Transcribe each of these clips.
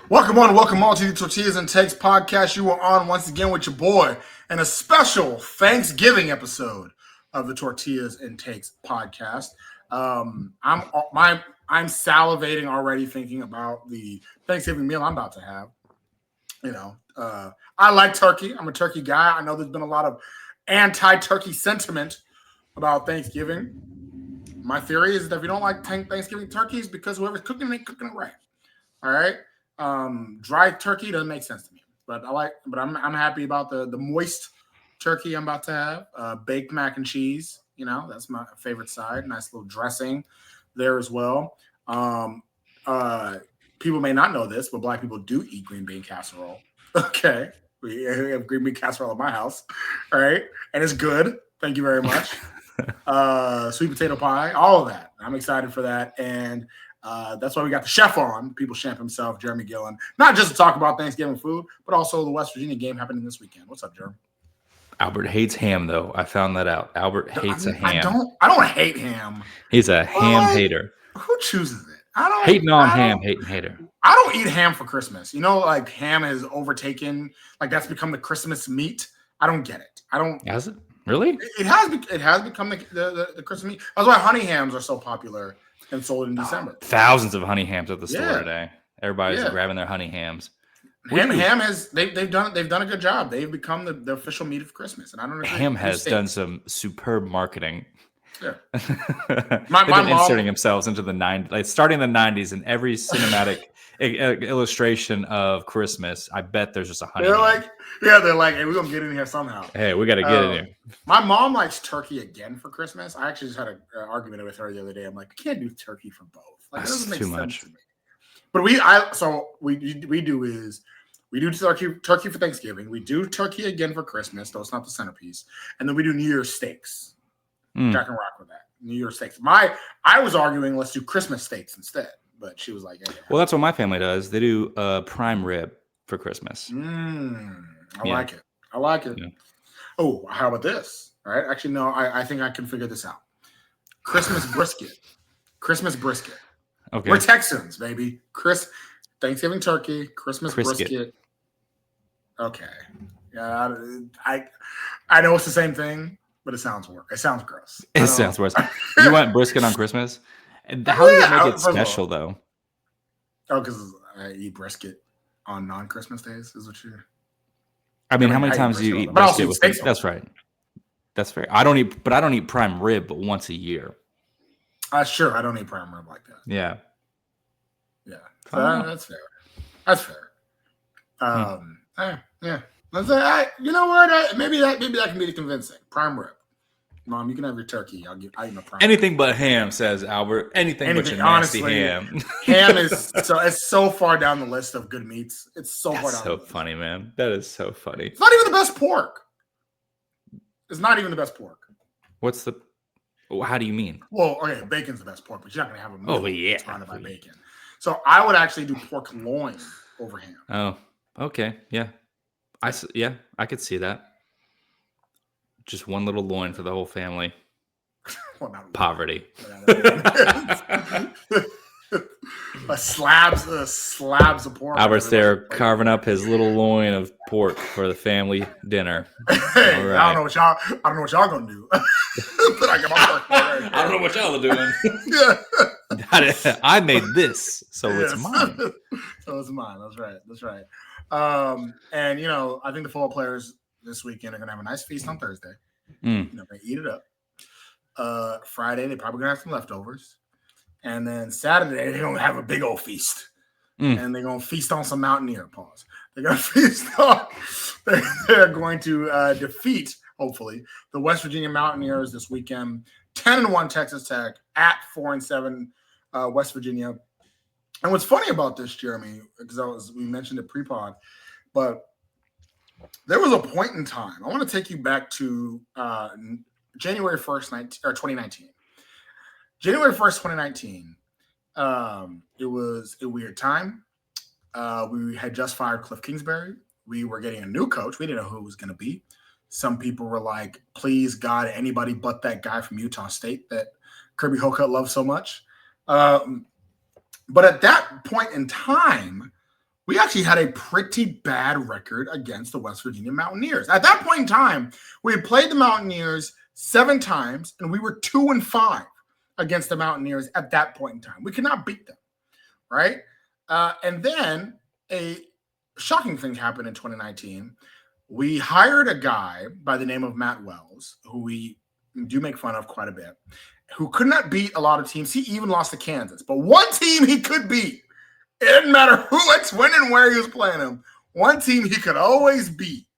Welcome all to the Tortillas and Takes podcast. You are on once again with your boy and a special Thanksgiving episode of the Tortillas and Takes podcast. I'm salivating already thinking about the Thanksgiving meal I'm about to have. I like turkey. I'm a turkey guy. I know there's been a lot of anti-turkey sentiment about Thanksgiving. My theory is that if you don't like Thanksgiving turkeys, because whoever's cooking ain't cooking it right. All right. Dry turkey doesn't make sense to me, but I'm happy about the moist turkey I'm about to have. Baked mac and cheese, that's my favorite side. Nice little dressing there as well. People may not know this, but Black people do eat green bean casserole. Okay, we have green bean casserole at my house, all right, and it's good. Thank you very much. Sweet potato pie, all of that. I'm excited for that, and that's why we got the chef on, People's Champ himself, Jeremy Gillen, not just to talk about Thanksgiving food, but also the West Virginia game happening this weekend. What's up, Jeremy? Albert hates ham, though. I found that out. Albert hates a ham. I don't hate ham. He's a ham hater. Who chooses it? Hating hater. I don't eat ham for Christmas. Like ham is overtaken. Like that's become the Christmas meat. I don't get it. I don't. Has it? Really? It has become the Christmas meat. That's why honey hams are so popular and sold in December. Thousands of honey hams at the store today. Everybody's grabbing their honey hams. Ham has they've done a good job. They've become the official meat of Christmas, and I don't know. Ham has done some superb marketing. Yeah, They've been inserting themselves into the 90s, like starting in the 90s, in every cinematic illustration of Christmas. I bet there's just a honey. They're like, hey, we're gonna get in here somehow. Hey, we got to get in here. My mom likes turkey again for Christmas. I actually just had an argument with her the other day. I'm like, I can't do turkey for both. Like, that doesn't make sense to me. But we do turkey for Thanksgiving. We do turkey again for Christmas, though it's not the centerpiece. And then we do New Year's steaks. I can rock with that. New Year's steaks. I was arguing let's do Christmas steaks instead, but she was like, hey, well, that's what my family does. They do prime rib for Christmas. I like it. Yeah. Oh, how about this? All right. Actually, no, I think I can figure this out. Christmas brisket. Okay. We're Texans, baby. Thanksgiving turkey, Christmas brisket. Okay. Yeah, I know it's the same thing, but it sounds worse. It sounds gross. It sounds worse. You want brisket on Christmas? How does it make it special, though? Oh, because I eat brisket on non-Christmas days, is what you're... I mean, how many times do you eat brisket with steak? That's right. That's fair. I don't eat prime rib but once a year. Sure, I don't eat prime rib like that. Yeah. Yeah. That's fair. That's fair. Yeah. Let's say, you know what? Maybe that can be convincing. Prime rib. Mom, you can have your turkey. I eat my prime. Anything but ham, says Albert. Anything but your nasty ham. Ham is so far down the list of good meats. It's so far down. So funny, man. That is so funny. It's not even the best pork. It's not even the best pork. How do you mean? Well, okay, bacon's the best pork, but you're not gonna have a meal surrounded by bacon. So I would actually do pork loin over ham. Oh, okay, yeah. I could see that. Just one little loin for the whole family. Poverty. slabs of pork. Albert's there carving up his little loin of pork for the family dinner. Hey, right. I don't know what y'all gonna do. But I got my pork right. I don't know what y'all are doing. I made this, so it's mine. So it's mine. That's right. And I think the football players this weekend are gonna have a nice feast on Thursday. They're gonna eat it up. Friday they're probably gonna have some leftovers, and then Saturday they're gonna have a big old feast, and they're gonna feast on some Mountaineer. Pause. They're gonna feast on. They're going to defeat, hopefully, the West Virginia Mountaineers this weekend. 10-1 Texas Tech at 4-7 West Virginia. And what's funny about this, Jeremy, because we mentioned it pre-pod, but there was a point in time. I want to take you back to January 1st, 2019. January 1st, 2019. It was a weird time. We had just fired Cliff Kingsbury. We were getting a new coach. We didn't know who it was going to be. Some people were like, please, God, anybody but that guy from Utah State that Kirby Hocutt loves so much. But at that point in time, we actually had a pretty bad record against the West Virginia Mountaineers. At that point in time, we had played the Mountaineers 7 times, and we were 2-5 against the Mountaineers at that point in time. We could not beat them, right? And then a shocking thing happened in 2019. We hired a guy by the name of Matt Wells, who we do make fun of quite a bit, who could not beat a lot of teams. He even lost to Kansas. But one team he could beat. It didn't matter who, when, and where he was playing them. One team he could always beat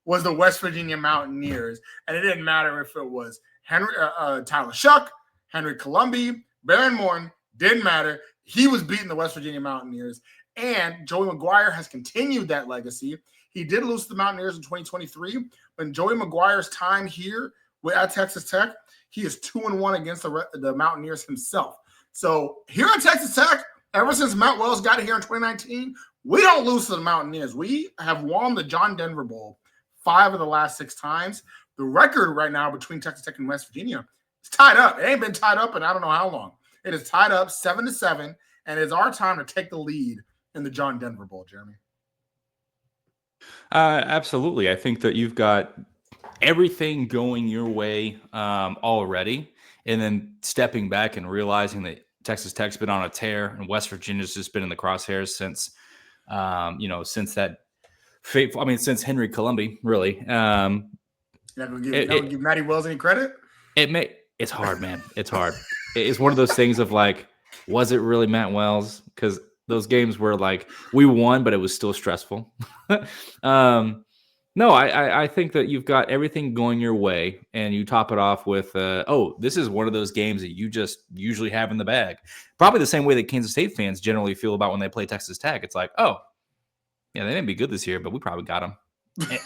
was the West Virginia Mountaineers. And it didn't matter if it was Tyler Shuck, Henry Colombi, Baron Morton. Didn't matter. He was beating the West Virginia Mountaineers. And Joey McGuire has continued that legacy. He did lose to the Mountaineers in 2023. But in Joey McGuire's time here at Texas Tech, he is 2-1 against the Mountaineers himself. So here at Texas Tech, ever since Matt Wells got here in 2019, we don't lose to the Mountaineers. We have won the John Denver Bowl 5 of the last 6 times. The record right now between Texas Tech and West Virginia is tied up. It ain't been tied up in I don't know how long. It is tied up 7-7, and it's our time to take the lead in the John Denver Bowl, Jeremy. Absolutely. I think that you've got everything going your way already, and then stepping back and realizing that Texas Tech's been on a tear and West Virginia's just been in the crosshairs since since that fateful, since Henry Colombi, really. Not gonna give Matty Wells any credit? It's hard, man. It's hard. It's one of those things of like, was it really Matt Wells? Because those games were like, we won, but it was still stressful. No, I think that you've got everything going your way, and you top it off with, this is one of those games that you just usually have in the bag. Probably the same way that Kansas State fans generally feel about when they play Texas Tech. It's like, oh, yeah, they didn't be good this year, but we probably got them,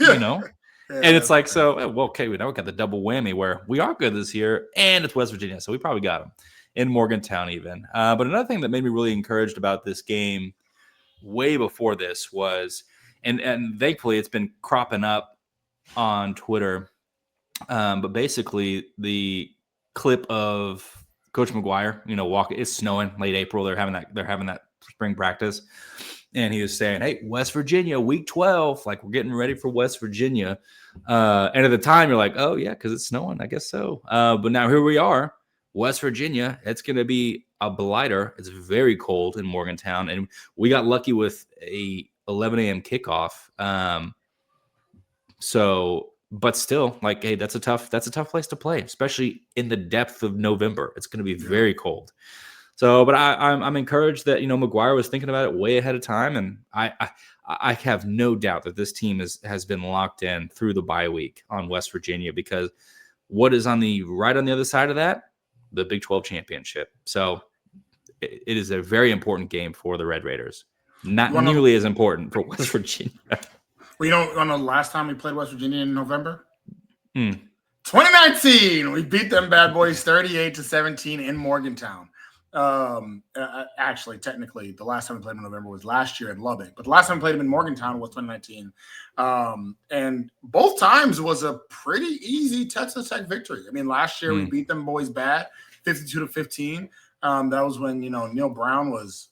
Yeah, and it's like, okay, we got the double whammy where we are good this year, and it's West Virginia, so we probably got them in Morgantown even. But another thing that made me really encouraged about this game way before this was, and thankfully it's been cropping up on Twitter, but basically the clip of Coach McGuire, it's snowing late April. They're having that spring practice. And he was saying, hey, West Virginia, week 12, like we're getting ready for West Virginia. And at the time you're like, oh yeah, because it's snowing, I guess so. But now here we are, West Virginia. It's going to be a blighter. It's very cold in Morgantown. And we got lucky with a 11 a.m. kickoff. But still, like, hey, that's a tough place to play, especially in the depth of November. It's going to be very cold. So, but I'm encouraged that McGuire was thinking about it way ahead of time, and I have no doubt that this team has been locked in through the bye week on West Virginia, because what is on the other side of that? The Big 12 championship. So it is a very important game for the Red Raiders. Not nearly as important for West Virginia. Well, on the last time we played West Virginia in November? 2019, we beat them bad boys 38-17 in Morgantown. Actually, technically, the last time we played them in November was last year in Lubbock, but the last time we played them in Morgantown was 2019. And both times was a pretty easy Texas Tech victory. Last year we beat them boys bad, 52-15. That was when, Neil Brown was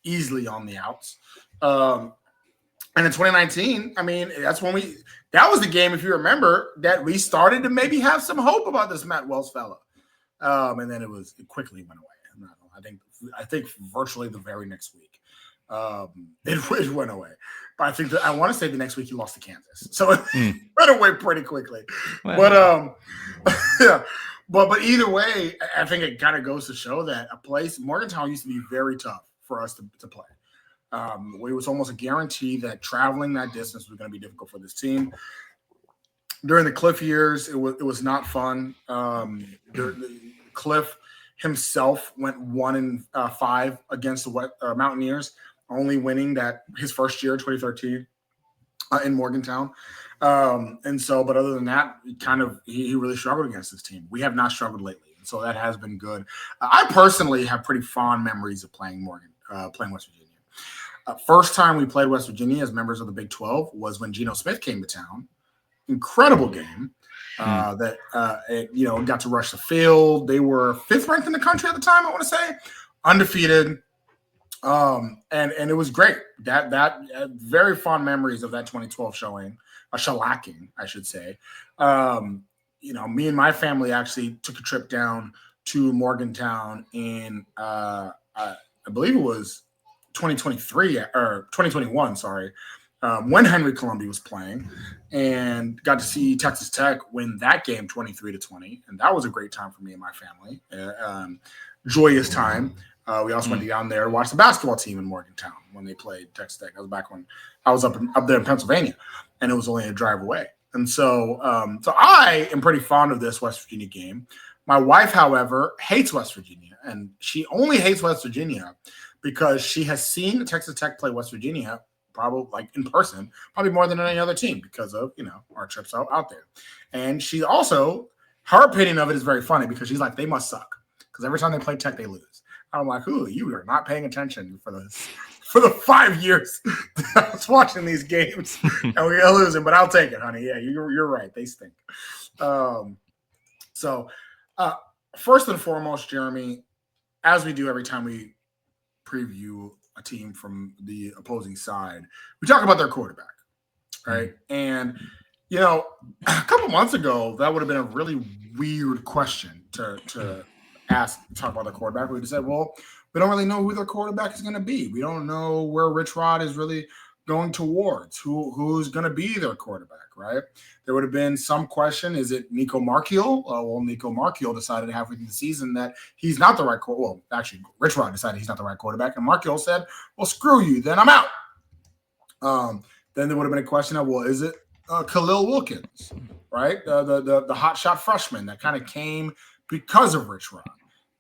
easily on the outs. And in 2019, that was the game, if you remember, that we started to maybe have some hope about this Matt Wells fella. And then it quickly went away. I think virtually the very next week, it went away. But I want to say the next week he lost to Kansas, so it went away pretty quickly. Wow. But yeah, but either way, I think it kind of goes to show that Morgantown used to be very tough for us to play. It was almost a guarantee that traveling that distance was going to be difficult for this team. During the Cliff years, it was not fun. Cliff himself went 1-5 against the Mountaineers, only winning that his first year, 2013, in Morgantown. But other than that, he really struggled against this team. We have not struggled lately, and so that has been good. I personally have pretty fond memories of playing West Virginia. First time we played West Virginia as members of the Big 12 was when Geno Smith came to town. Incredible game. Got to rush the field. They were 5th ranked in the country at the time, I want to say. Undefeated. And it was great. That very fond memories of that 2012 showing, a shellacking, I should say. Me and my family actually took a trip down to Morgantown in I believe it was 2023 or 2021, sorry, when Henry Columbia was playing, and got to see Texas Tech win that game 23-20, and that was a great time for me and my family. Joyous time. We also went down there to watch the basketball team in Morgantown when they played Texas Tech. That was back when I was up there in Pennsylvania, and it was only a drive away. And so I am pretty fond of this West Virginia game. My wife, however, hates West Virginia, and she only hates West Virginia because she has seen Texas Tech play West Virginia probably like in person, probably more than any other team because of, our trips out there. And she also, her opinion of it is very funny because she's like, they must suck because every time they play Tech, they lose. I'm like, ooh, you are not paying attention for the 5 years that I was watching these games and we're losing, but I'll take it, honey. Yeah, you're right. They stink. First and foremost, Jeremy, as we do every time we preview a team from the opposing side, we talk about their quarterback, right? And, a couple months ago, that would have been a really weird question to talk about the quarterback. We would have said, well, we don't really know who their quarterback is going to be. We don't know where Rich Rod is really going towards, who's going to be their quarterback, right? There would have been some question, is it Nico Marchiol? Nico Marchiol decided halfway through the season that he's not the right quarterback. Well, actually, Rich Rod decided he's not the right quarterback, and Marchiol said, well, screw you, then I'm out. Then there would have been a question of, well, is it Khalil Wilkins, right? The hotshot freshman that kind of came because of Rich Rod.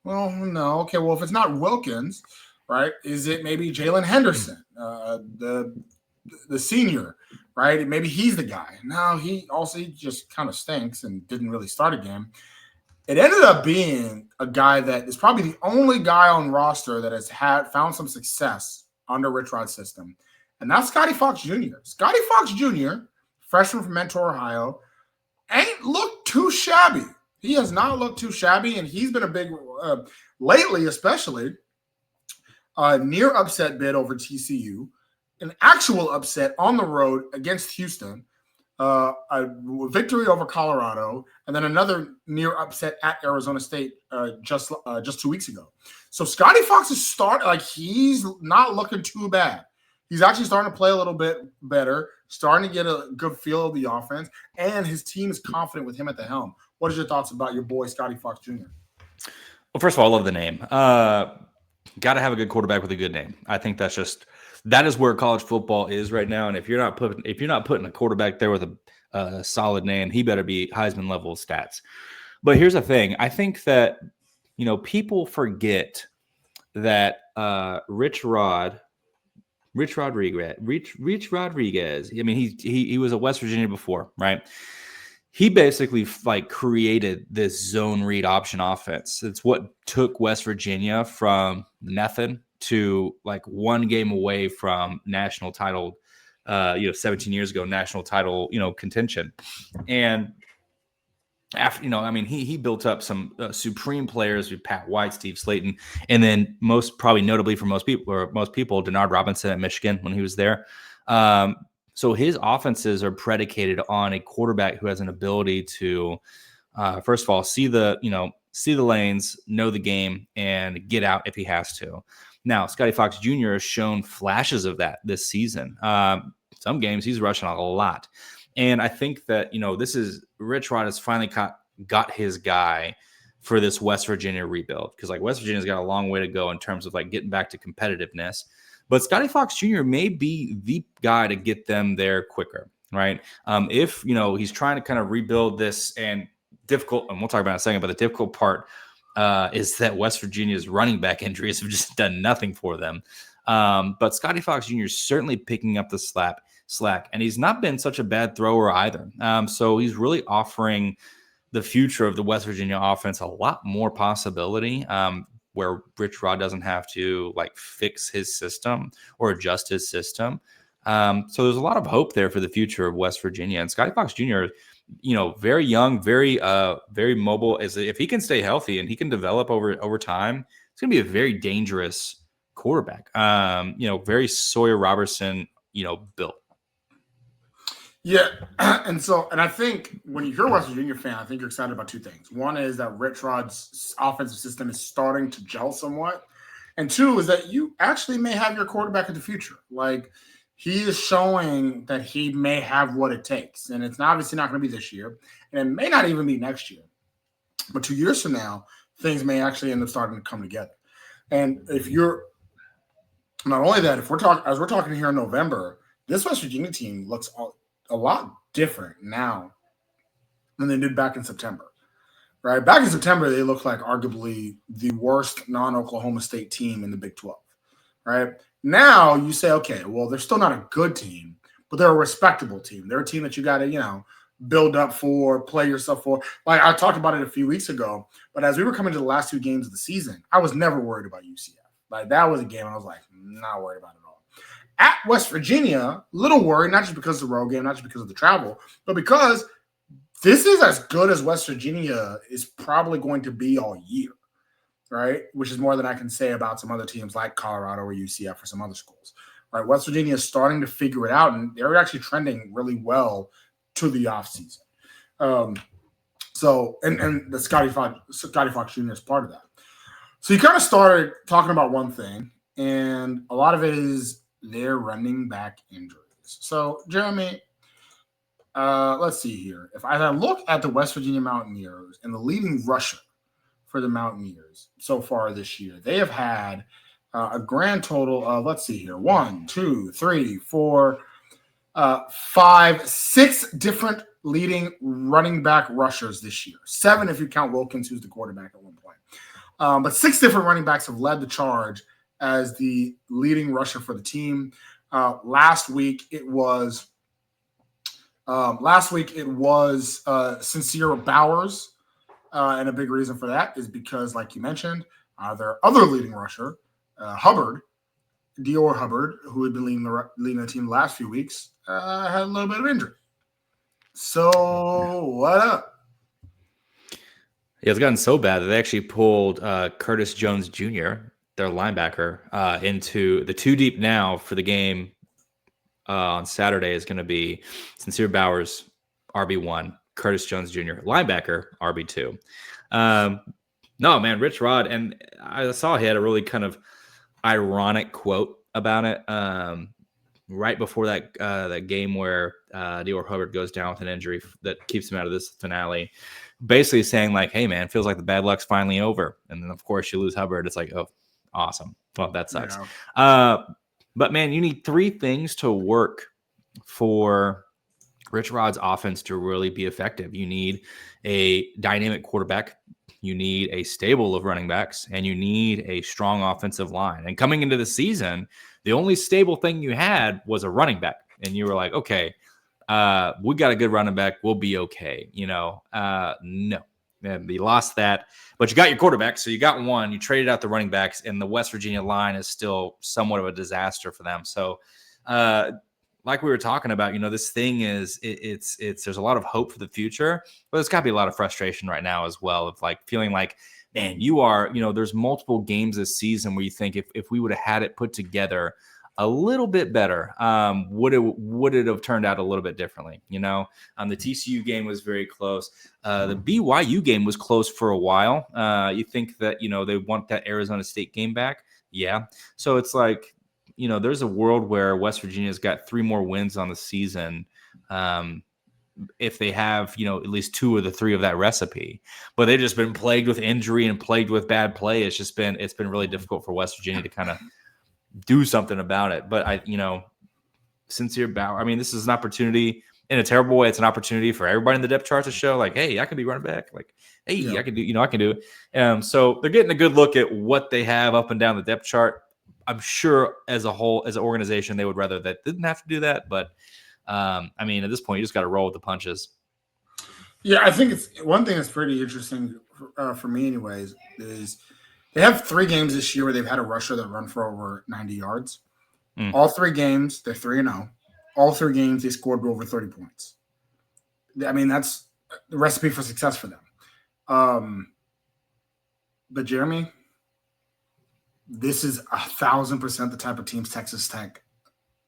Well, no. Okay, well, if it's not Wilkins, right, is it maybe Jalen Henderson, the senior, right? Maybe he's the guy. No, he just kind of stinks and didn't really start a game. It ended up being a guy that is probably the only guy on roster that has found some success under Rich Rod's system, and that's Scotty Fox Jr. Scotty Fox Jr., freshman from Mentor, Ohio, ain't looked too shabby. He has not looked too shabby, and he's been a big lately, especially near upset bid over TCU, an actual upset on the road against Houston, a victory over Colorado, and then another near upset at Arizona State just 2 weeks ago. So Scotty Fox is he's not looking too bad. He's actually starting to play a little bit better, starting to get a good feel of the offense, and his team is confident with him at the helm. What is your thoughts about your boy, Scotty Fox Jr.? Well, first of all, I love the name. Got to have a good quarterback with a good name. I think that is where college football is right now. And if you're not putting a quarterback there with a solid name, he better be Heisman level stats. But here's the thing. I think that, people forget that Rich Rodriguez. I mean, he was at West Virginia before, right? He basically created this zone read option offense. It's what took West Virginia from nothing to one game away from national title, 17 years ago, national title, contention. And after, he built up some supreme players with Pat White, Steve Slayton, and then most notably for most people, Denard Robinson at Michigan when he was there. So his offenses are predicated on a quarterback who has an ability to, first of all, see the lanes, know the game, and get out if he has to. Now, Scotty Fox Jr. has shown flashes of that this season. Some games he's rushing a lot. And I think that, Rich Rod has finally got his guy for this West Virginia rebuild, because West Virginia's got a long way to go in terms of getting back to competitiveness. But Scotty Fox Jr. may be the guy to get them there quicker, right? If, he's trying to kind of rebuild this and difficult, and we'll talk about it in a second, but the difficult part is that West Virginia's running back injuries have just done nothing for them. But Scotty Fox Jr. is certainly picking up the slack, and he's not been such a bad thrower either. So he's really offering the future of the West Virginia offense a lot more possibility, where Rich Rod doesn't have to fix his system or adjust his system. So there's a lot of hope there for the future of West Virginia. And Scotty Fox Jr., very young, very mobile. If he can stay healthy and he can develop over time, it's going to be a very dangerous quarterback. Very Sawyer Robertson, built. Yeah, and I think when you're a West Virginia fan, I think you're excited about two things. One is that Rich Rod's offensive system is starting to gel somewhat, and two is that you actually may have your quarterback in the future. Like, he is showing that he may have what it takes, and it's obviously not going to be this year, and it may not even be next year. But 2 years from now, things may actually end up starting to come together. And if you're not only that, if we're talking here in November, this West Virginia team looks a lot different now than they did back in September, right? Back in September, they looked like arguably the worst non-Oklahoma State team in the Big 12, right? Now you say, okay, well, they're still not a good team, but they're a respectable team. They're a team that you got to, build up for, play yourself for. Like, I talked about it a few weeks ago, but as we were coming to the last 2 games of the season, I was never worried about UCF. Like, that was a game I was like, not worried about it at all. At West Virginia, little worried, not just because of the road game, not just because of the travel, but because this is as good as West Virginia is probably going to be all year, right? Which is more than I can say about some other teams like Colorado or UCF or some other schools, right? West Virginia is starting to figure it out, and they're actually trending really well to the offseason. And the Scotty Fox Jr. is part of that. So you kind of started talking about one thing, and a lot of it is their running back injuries. So, Jeremy, let's see here. If I look at the West Virginia Mountaineers and the leading rusher for the Mountaineers so far this year, they have had a grand total of, let's see here, 1, 2, 3, 4, 5, 6 different leading running back rushers this year. 7 if you count Wilkins, who's the quarterback at one point. But 6 different running backs have led the charge as the leading rusher for the team. Last week it was Sincere Bowers, and a big reason for that is because, like you mentioned, their other leading rusher, Dior Hubbard, who had been leading the team the last few weeks, had a little bit of injury. So what up? Yeah, it's gotten so bad that they actually pulled Curtis Jones Jr., their linebacker, into the 2 deep now for the game on Saturday is going to be Sincere Bowers, RB1, Curtis Jones Jr., linebacker, RB2. No, man, Rich Rod, and I saw he had a really kind of ironic quote about it right before that game where Dior Hubbard goes down with an injury that keeps him out of this finale, basically saying like, hey, man, feels like the bad luck's finally over. And then, of course, you lose Hubbard. It's like, oh, awesome. Well, that sucks. Yeah. But, man, you need 3 things to work for Rich Rod's offense to really be effective. You need a dynamic quarterback. You need a stable of running backs, and you need a strong offensive line. And coming into the season, the only stable thing you had was a running back. And you were like, okay, we got a good running back. We'll be okay. No. And you lost that. But you got your quarterback, so you got one. You traded out the running backs, and the West Virginia line is still somewhat of a disaster for them. So, like we were talking about, this thing is it's there's a lot of hope for the future, but there's got to be a lot of frustration right now as well of like feeling like, man, you are, there's multiple games this season where you think if we would have had it put together a little bit better, would it have turned out a little bit differently? The TCU game was very close. The BYU game was close for a while. You think that, they want that Arizona State game back. Yeah. So it's like, there's a world where West Virginia's got 3 more wins on the season. If they have, at least 2 of the 3 of that recipe, but they've just been plagued with injury and plagued with bad play. It's been really difficult for West Virginia to kind of do something about it. But Sincere Bauer, this is an opportunity in a terrible way. It's an opportunity for everybody in the depth chart to show like, hey, I can be running back. Like, hey, yeah. I can do it. So they're getting a good look at what they have up and down the depth chart. I'm sure as a whole, as an organization, they would rather that didn't have to do that. But at this point, you just got to roll with the punches. Yeah, I think it's one thing that's pretty interesting for me anyways, is they have 3 games this year where they've had a rusher that run for over 90 yards. All 3 games, they're 3-0. All 3 games, they scored over 30 points. That's the recipe for success for them. But Jeremy, this is 1,000% the type of teams Texas Tech.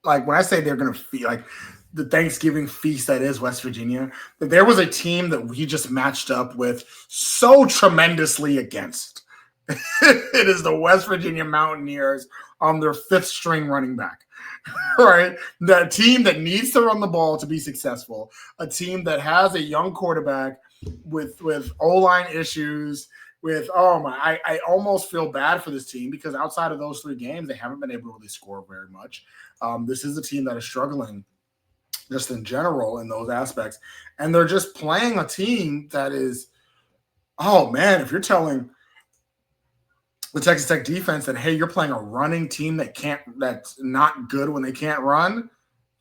Like when I say they're going to feel like the Thanksgiving feast that is West Virginia, that there was a team that we just matched up with so tremendously against. It is the West Virginia Mountaineers on their 5th string running back. Right? The team that needs to run the ball to be successful, a team that has a young quarterback with O-line issues, with I almost feel bad for this team because outside of those 3 games, they haven't been able to really score very much. This is a team that is struggling just in general in those aspects. And they're just playing a team that is, oh man, if you're telling the Texas Tech defense that, hey, you're playing a running team that's not good when they can't run.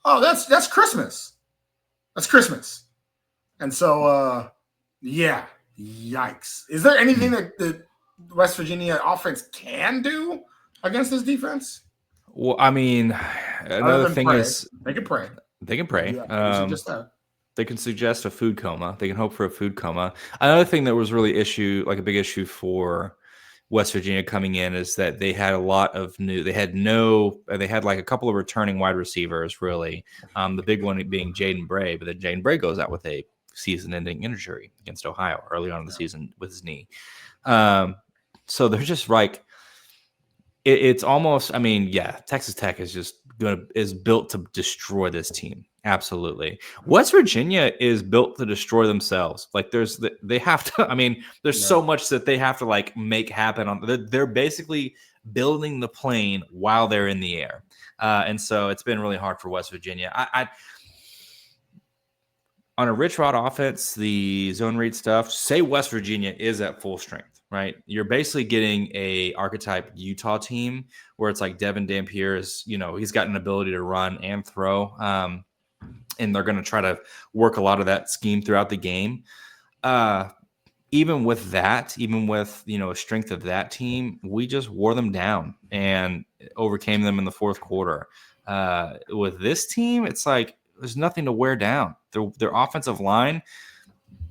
Oh, that's Christmas. That's Christmas. And so, yeah, yikes. Is there anything that the West Virginia offense can do against this defense? Well, I mean, another thing is they can pray. They can pray. Yeah, they can suggest a food coma. They can hope for a food coma. Another thing that was really a big issue for West Virginia coming in is that they had a lot of they had like a couple of returning wide receivers, really. The big one being Jaden Bray, but then Jaden Bray goes out with a season-ending injury against Ohio early on in the season with his knee. So they're just like, it's almost, I mean, yeah, Texas Tech is built to destroy this team. Absolutely. West Virginia is built to destroy themselves. Like they have to, I mean, there's so much that they have to like make happen they're basically building the plane while they're in the air. And so it's been really hard for West Virginia. On a Rich Rod offense, the zone read stuff, say West Virginia is at full strength, right? You're basically getting a archetype Utah team where it's like Devin Dampier is, he's got an ability to run and throw. And they're going to try to work a lot of that scheme throughout the game. Even with a strength of that team, we just wore them down and overcame them in the 4th quarter. With this team, it's like there's nothing to wear down. Their offensive line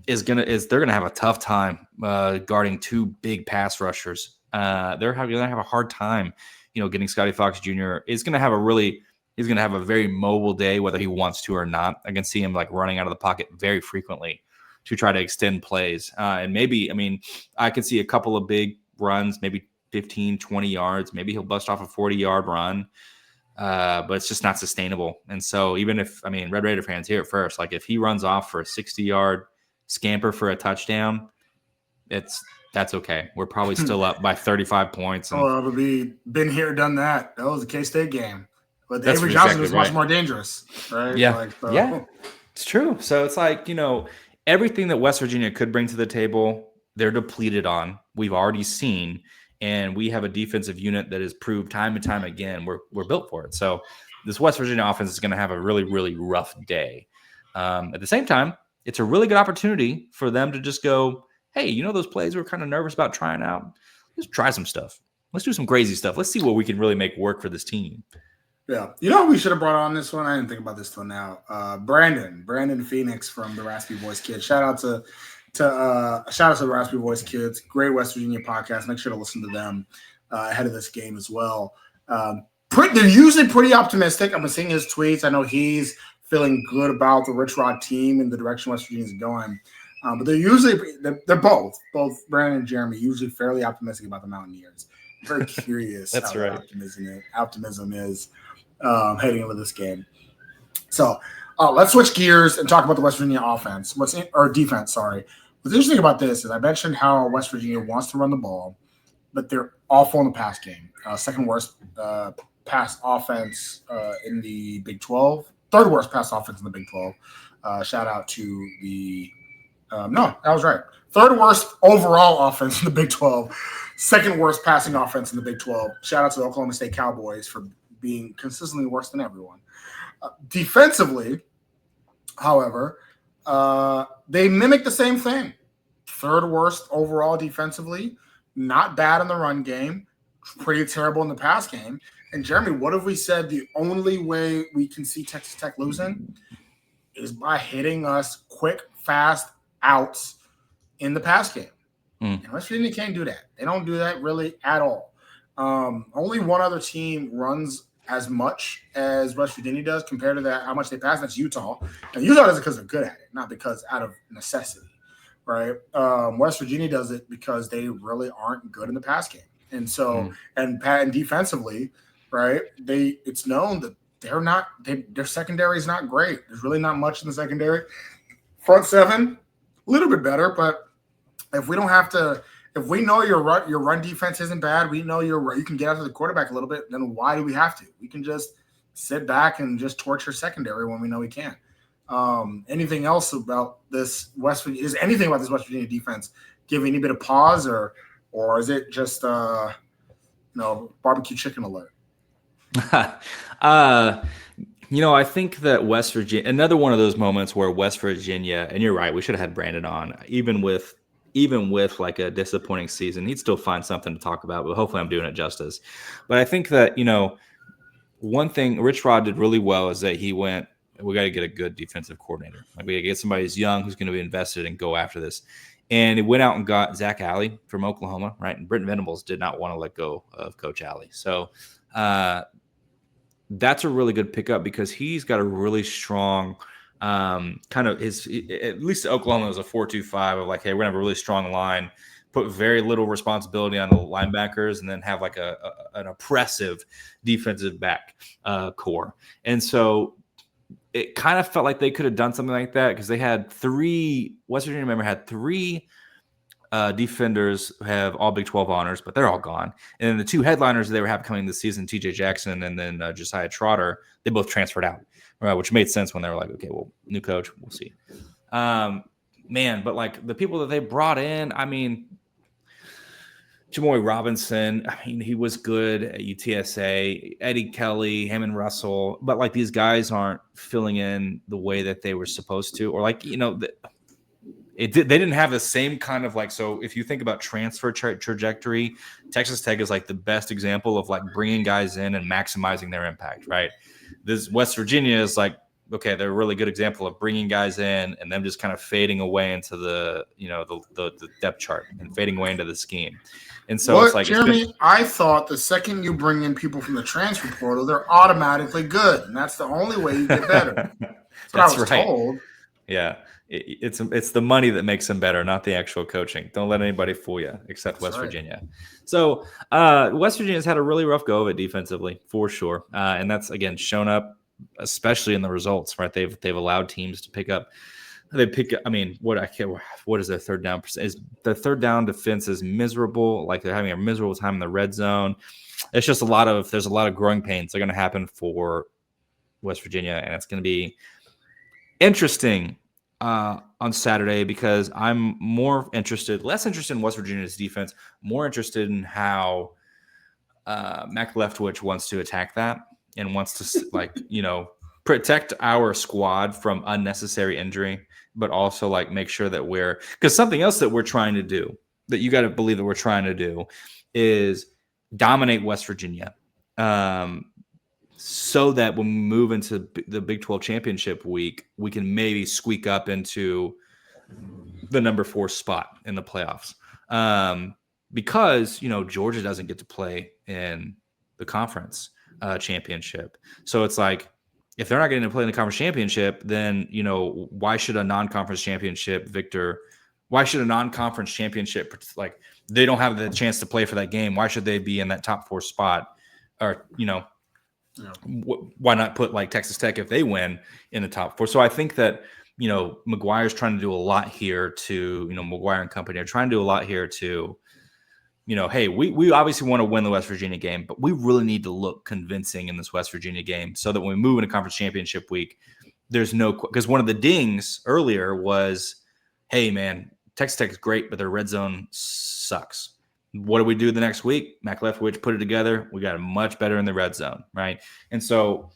they're gonna have a tough time guarding 2 big pass rushers. They're gonna have a hard time, getting Scotty Fox Jr. He's gonna have a very mobile day, whether he wants to or not. I can see him like running out of the pocket very frequently to try to extend plays. And maybe, I mean, I could see a couple of big runs, maybe 15, 20 yards. Maybe he'll bust off a 40-yard run. But it's just not sustainable. And so even if, Red Raider fans here at first, like if he runs off for a 60-yard scamper for a touchdown, that's okay. We're probably still up by 35 points. And, it'll be been here, done that. That was a K-State game. But Avery Johnson was much more dangerous, right? Yeah, yeah, it's true. So it's like, everything that West Virginia could bring to the table, they're depleted on. We've already seen, and we have a defensive unit that has proved time and time again we're built for it. So this West Virginia offense is going to have a really, really rough day. At the same time, it's a really good opportunity for them to just go, hey, those plays we're kind of nervous about trying out? Let's try some stuff. Let's do some crazy stuff. Let's see what we can really make work for this team. Yeah. We should have brought on this one? I didn't think about this till now. Brandon Phoenix from the Raspy Voice Kids. Shout out to the Raspy Voice Kids. Great West Virginia podcast. Make sure to listen to them ahead of this game as well. They're usually pretty optimistic. I've been seeing his tweets. I know he's feeling good about the Rich Rod team and the direction West Virginia is going. But they're both Brandon and Jeremy, usually fairly optimistic about the Mountaineers. I'm very curious That's how right. optimism is heading into this game. So let's switch gears and talk about the West Virginia offense. Defense, sorry. What's interesting about this is I mentioned how West Virginia wants to run the ball, but they're awful in the pass game. Second worst pass offense in the Big 12. Third worst pass offense in the Big 12. Shout out to the no, I was right. Third worst overall offense in the Big 12. Second worst passing offense in the Big 12. Shout out to the Oklahoma State Cowboys for being consistently worse than everyone. Defensively, however, they mimic the same thing. Third worst overall defensively, not bad in the run game, pretty terrible in the pass game. And Jeremy, what have we said the only way we can see Texas Tech losing is by hitting us quick, fast outs in the pass game. And West Virginia can't do that. They don't do that really at all. Only one other team runs as much as West Virginia does compared to that how much they pass. That's Utah. And Utah does it because they're good at it, not because out of necessity, right? West Virginia does it because they really aren't good in the pass game, and so and defensively, right? It's known that their secondary is not great. There's really not much in the secondary. Front seven, a little bit better, but if we don't have to. If we know your run defense isn't bad, we know you can get after the quarterback a little bit, then why do we have to? We can just sit back and just torture secondary when we know we can. Anything else about this is anything about this West Virginia defense give any bit of pause or is it just barbecue chicken alert? I think that West Virginia, another one of those moments where West Virginia, and you're right, we should have had Brandon on, even with like a disappointing season, he'd still find something to talk about, but hopefully I'm doing it justice. But I think that, one thing Rich Rod did really well is that he went, we got to get a good defensive coordinator. Like we got to get somebody who's young, who's going to be invested and go after this. And he went out and got Zach Alley from Oklahoma, right? And Britton Venables did not want to let go of Coach Alley. So that's a really good pickup because he's got a really strong kind of at least Oklahoma was a 4-2-5 of like, hey, we're gonna have a really strong line, put very little responsibility on the linebackers, and then have like an oppressive defensive back core. And so it kind of felt like they could have done something like that because they had West Virginia had three defenders who have all Big 12 honors, but they're all gone. And then the two headliners they were having coming this season, TJ Jackson and then Josiah Trotter, they both transferred out. Which made sense when they were like, okay, well, new coach, we'll see. But like the people that they brought in, I mean, Jamoy Robinson, he was good at UTSA, Eddie Kelly, Hammond Russell, but like these guys aren't filling in the way that they were supposed to, or like, they didn't have the same kind of like, so if you think about transfer trajectory, Texas Tech is like the best example of like bringing guys in and maximizing their impact, right? This West Virginia is like, okay, they're a really good example of bringing guys in and them just kind of fading away into the depth chart and fading away into the scheme. And so it's like, Jeremy, I thought the second you bring in people from the transfer portal, they're automatically good. And that's the only way you get better. That's what I was told. Yeah. It's the money that makes them better, not the actual coaching. Don't let anybody fool you, except West Virginia. So West Virginia's had a really rough go of it defensively, for sure, and that's again shown up, especially in the results. Right, they've allowed teams to pick up. I mean, what is their third down? Is the third down defense is miserable? Like they're having a miserable time in the red zone. It's just there's a lot of growing pains that are going to happen for West Virginia, and it's going to be interesting on Saturday because I'm less interested in West Virginia's defense, more interested in how Mac Leftwich wants to attack that and wants to protect our squad from unnecessary injury, but also like make sure that because something else that we're trying to do, that you got to believe that we're trying to do, is dominate West Virginia. So that when we move into the Big 12 championship week, we can maybe squeak up into the number 4 spot in the playoffs. Because, Georgia doesn't get to play in the conference championship. So it's like, if they're not getting to play in the conference championship, then, why should a non-conference championship like they don't have the chance to play for that game? Why should they be in that top 4 spot? Or, why not put like Texas Tech if they win in the top 4? So I think that, McGuire's trying to do a lot here to, McGuire and company are trying to do a lot here to, hey, we obviously want to win the West Virginia game, but we really need to look convincing in this West Virginia game so that when we move into conference championship week, there's because one of the dings earlier was, hey man, Texas Tech is great, but their red zone sucks. What do we do the next week? Mac Leftwich put it together. We got it much better in the red zone, right? And so,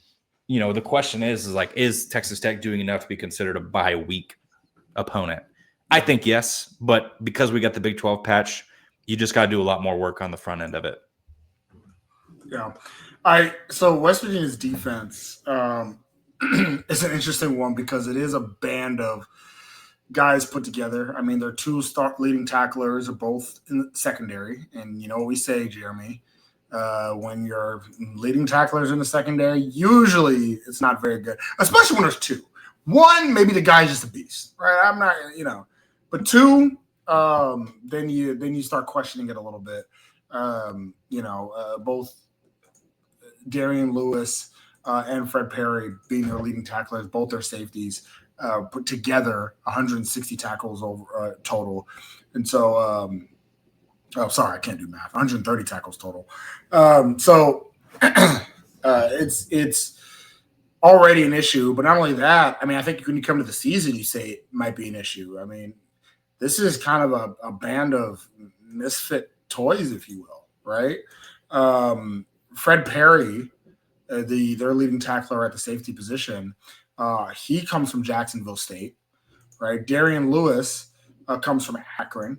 the question is is Texas Tech doing enough to be considered a bye week opponent? I think yes, but because we got the Big 12 patch, you just got to do a lot more work on the front end of it. Yeah. So West Virginia's defense is an interesting one because it is a band of guys put together. I mean, their 2 leading tacklers are both in the secondary. And you know what we say, Jeremy, When your leading tacklers in the secondary, usually it's not very good, especially when there's two. One, maybe the guy's just a beast, right? I'm not, but two, then you start questioning it a little bit. Both Darian Lewis and Fred Perry being their leading tacklers, both their safeties, put together 160 tackles over total, and so. Sorry, I can't do math. 130 tackles total. It's already an issue. But not only that, I mean, I think when you come to the season, you say it might be an issue. I mean, this is kind of a band of misfit toys, if you will, right? Fred Perry, their leading tackler at the safety position, he comes from Jacksonville State, right? Darian Lewis comes from Akron.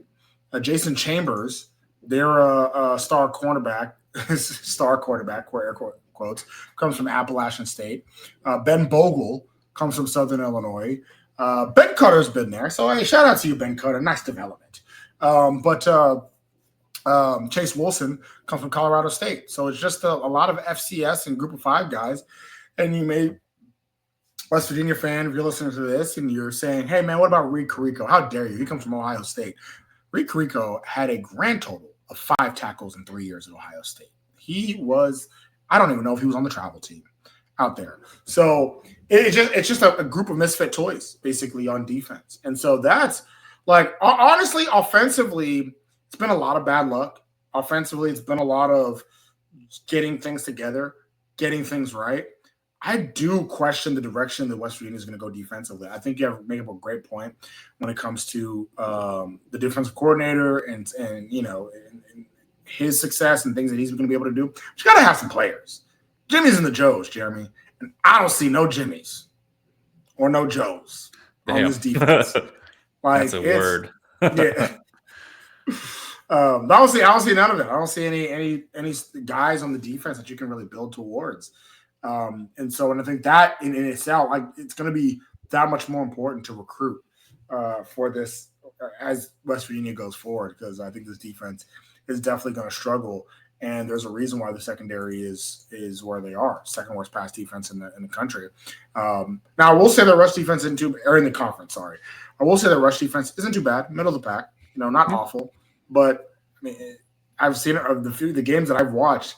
Jason Chambers, they're a star quarterback, air quotes, comes from Appalachian State. Ben Bogle comes from Southern Illinois. Ben Cutter's been there. So, hey, shout out to you, Ben Cutter. Nice development. Chase Wilson comes from Colorado State. So it's just a lot of FCS and Group of Five guys. And you may, West Virginia fan, if you're listening to this and you're saying, hey, man, what about Reed Carrico? How dare you? He comes from Ohio State. Reed Carrico had a grand total of 5 tackles in 3 years at Ohio State. He was, I don't even know if he was on the travel team out there. So it's just a group of misfit toys, basically, on defense. And so that's, like, honestly, offensively, it's been a lot of bad luck. Offensively, it's been a lot of getting things together, getting things right. I do question the direction that West Virginia is going to go defensively. I think you have made up a great point when it comes to the defensive coordinator and his success and things that he's going to be able to do. But you got to have some players. Jimmy's and the Joes, Jeremy, and I don't see no Jimmys or no Joes on this defense. Like, that's a word. Yeah. I don't see none of it. I don't see any guys on the defense that you can really build towards. And I think that in itself, like, it's going to be that much more important to recruit for this as West Virginia goes forward, because I think this defense is definitely going to struggle. And there's a reason why the secondary is where they are, second worst pass defense in the country. Now, I will say the rush defense in the conference. Sorry, I will say the rush defense isn't too bad, middle of the pack. Not awful, but I mean, I've seen it of the games that I've watched.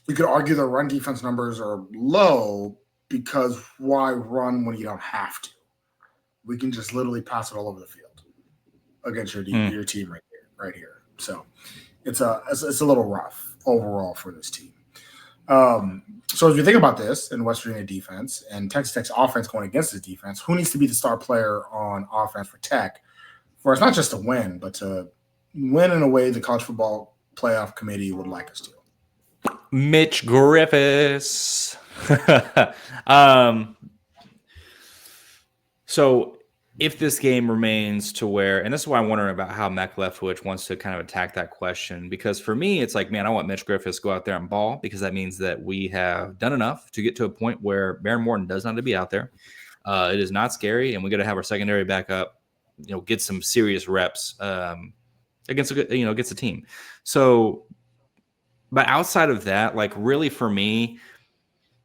You could argue the run defense numbers are low, because why run when you don't have to? We can just literally pass it all over the field against your team right here. So it's a little rough overall for this team. So as we think about this in West Virginia defense and Texas Tech's offense going against this defense, who needs to be the star player on offense for Tech for us not just to win, but to win in a way the College Football Playoff Committee would like us to? Mitch Griffiths. So if this game remains to where, and this is why I'm wondering about how Mac Leftwich wants to kind of attack that question, because for me, it's like, man, I want Mitch Griffiths to go out there and ball, because that means that we have done enough to get to a point where Baron Morton does not have to be out there. It is not scary, and we got to have our secondary back up, get some serious reps against a team. So, but outside of that, like, really for me,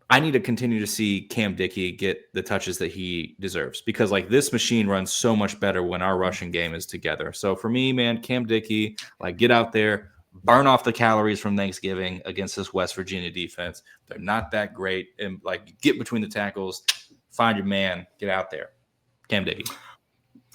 I need to continue to see Cam Dickey get the touches that he deserves, because, like, this machine runs so much better when our rushing game is together. So for me, man, Cam Dickey, like, get out there, burn off the calories from Thanksgiving against this West Virginia defense. They're not that great. And, like, get between the tackles, find your man, get out there. Cam Dickey.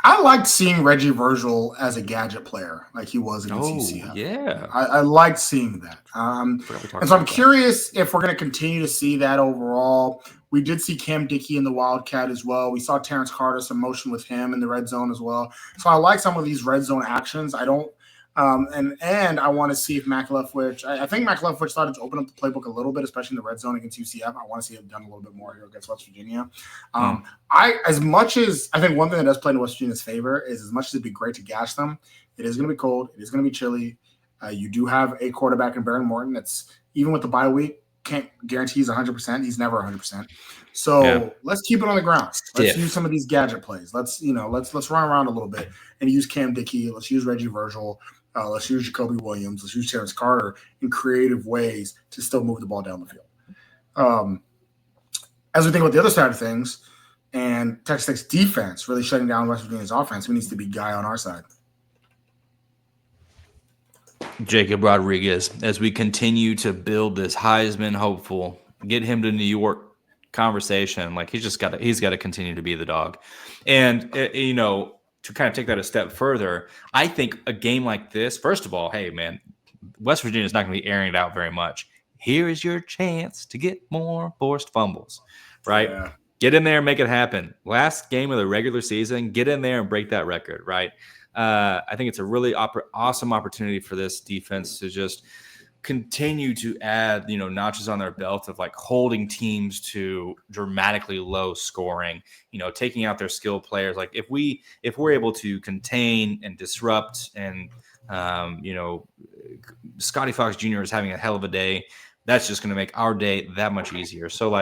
I liked seeing Reggie Virgil as a gadget player, like he was against UCF. Yeah, I liked seeing that. And so I'm curious if we're going to continue to see that overall. We did see Cam Dickey in the Wildcat as well. We saw Terrence Carter, some motion with him in the red zone as well. So I like some of these red zone actions. I don't, and I want to see if Mac Leftwich. I think Mac Leftwich started to open up the playbook a little bit, especially in the red zone against UCF. I want to see it done a little bit more here against West Virginia. As much as I think one thing that does play in West Virginia's favor is, as much as it'd be great to gash them, it is going to be cold. It is going to be chilly. You do have a quarterback in Baron Morton that's, even with the bye week, can't guarantee he's 100%. He's never 100%. So let's keep it on the ground. Let's use some of these gadget plays. Let's run around a little bit and use Cam Dickey. Let's use Reggie Virgil. Let's use Jacoby Williams. Let's use Terrence Carter in creative ways to still move the ball down the field. As we think about the other side of things, and Texas Tech's defense really shutting down West Virginia's offense, we need to be guy on our side. Jacob Rodriguez, as we continue to build this Heisman hopeful, get him to New York conversation. Like he's got to continue to be the dog. And to kind of take that a step further, I think a game like this, first of all, hey man, West Virginia is not going to be airing it out very much. Here is your chance to get more forced fumbles, right? Yeah. Get in there and make it happen. Last game of the regular season, get in there and break that record, right? I think it's a really awesome opportunity for this defense to just continue to add, notches on their belt of like holding teams to dramatically low scoring, taking out their skill players. Like if we're able to contain and disrupt and, Scotty Fox Jr. is having a hell of a day, that's just going to make our day that much easier. So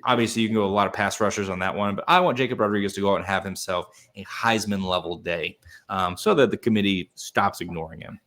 obviously you can go with a lot of pass rushers on that one, but I want Jacob Rodriguez to go out and have himself a Heisman level day so that the committee stops ignoring him.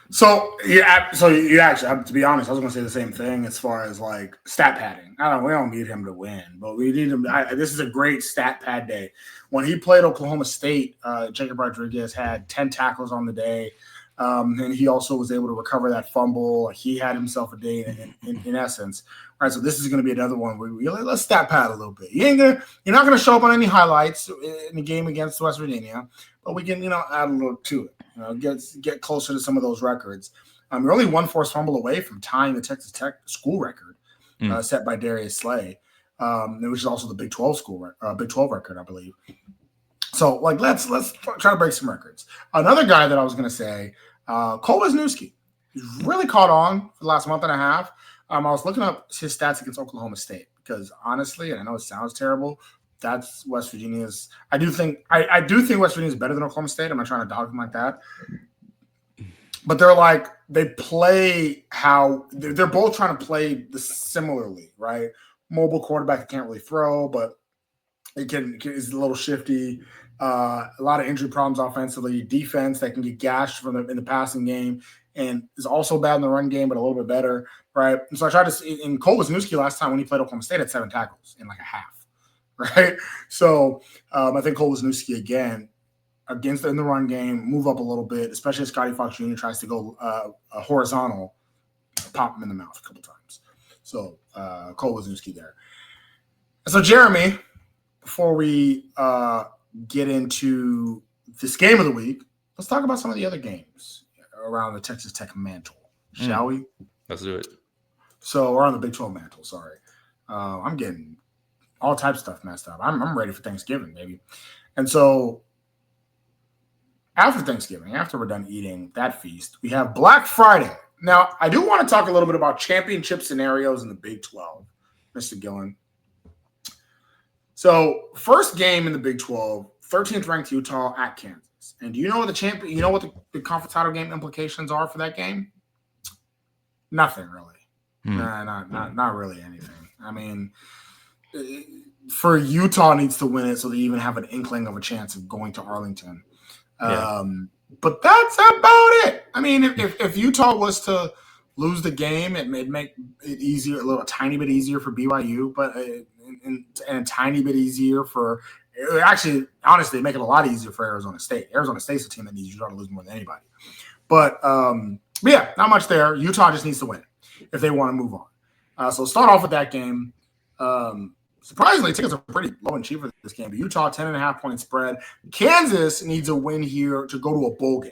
So you actually, to be honest, I was going to say the same thing as far as like stat padding. We don't need him to win, but we need him. This is a great stat pad day. When he played Oklahoma State, Jacob Rodriguez had 10 tackles on the day. And he also was able to recover that fumble. He had himself a day in essence. All right, so this is going to be another one where let's stat pad a little bit. You're not going to show up on any highlights in the game against West Virginia, but we can, add a little to it. Get closer to some of those records. We're only one forced fumble away from tying the Texas Tech school record set by Darius Slay, which is also the Big 12 Big 12 record, I believe. So, let's try to break some records. Another guy that I was going to say, Cole Wisniewski. He's really caught on for the last month and a half. I was looking up his stats against Oklahoma State because honestly, and I know it sounds terrible, that's West Virginia's. I do think West Virginia is better than Oklahoma State. I'm not trying to dog them like that, but they play how they're both trying to play similarly, right? Mobile quarterback that can't really throw, but it is a little shifty. A lot of injury problems offensively. Defense that can get gashed in the passing game and is also bad in the run game, but a little bit better, right? And so I tried to see in Cole Wisniewski last time when he played Oklahoma State had 7 tackles in like a half. Right, so I think Cole Wisniewski again in the run game, move up a little bit, especially if Scotty Fox Jr. tries to go horizontal, pop him in the mouth a couple times. So Cole Wisniewski there. So Jeremy, before we get into this game of the week, let's talk about some of the other games around the Texas Tech mantle, shall we? Let's do it. So we're on the Big 12 mantle. Sorry, I'm getting all types of stuff messed up. I'm ready for Thanksgiving, baby. And so after Thanksgiving, after we're done eating that feast, we have Black Friday. Now, I do want to talk a little bit about championship scenarios in the Big 12, Mr. Gillen. So first game in the Big 12, 13th ranked Utah at Kansas. And do you know what the conference title game implications are for that game? Nothing really. Not really anything. I mean, for Utah needs to win it so they even have an inkling of a chance of going to Arlington. But that's about it. I mean, if Utah was to lose the game, it may make it easier, a tiny bit easier for BYU, but and a tiny bit easier for actually, honestly, make it a lot easier for Arizona State. Arizona State's a team that needs Utah to lose more than anybody. But yeah, not much there. Utah just needs to win if they want to move on. So start off with that game. Surprisingly, tickets are pretty low and cheap for this game. But Utah, 10.5-point spread. Kansas needs a win here to go to a bowl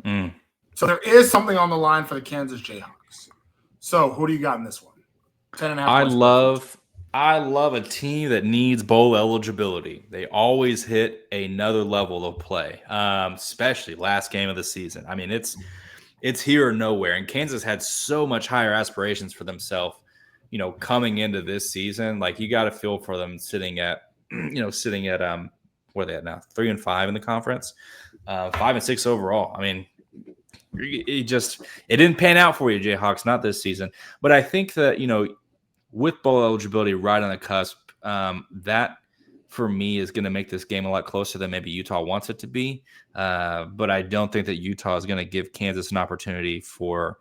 game. So there is something on the line for the Kansas Jayhawks. So who do you got in this one? 10.5. I love a team that needs bowl eligibility. They always hit another level of play, especially last game of the season. I mean, it's here or nowhere. And Kansas had so much higher aspirations for themselves, coming into this season. Like, you got to feel for them sitting at where are they at now? 3-5 in the conference, 5-6 overall. I mean, it didn't pan out for you, Jayhawks, not this season. But I think that, with bowl eligibility right on the cusp, that for me, is going to make this game a lot closer than maybe Utah wants it to be. But I don't think that Utah is going to give Kansas an opportunity for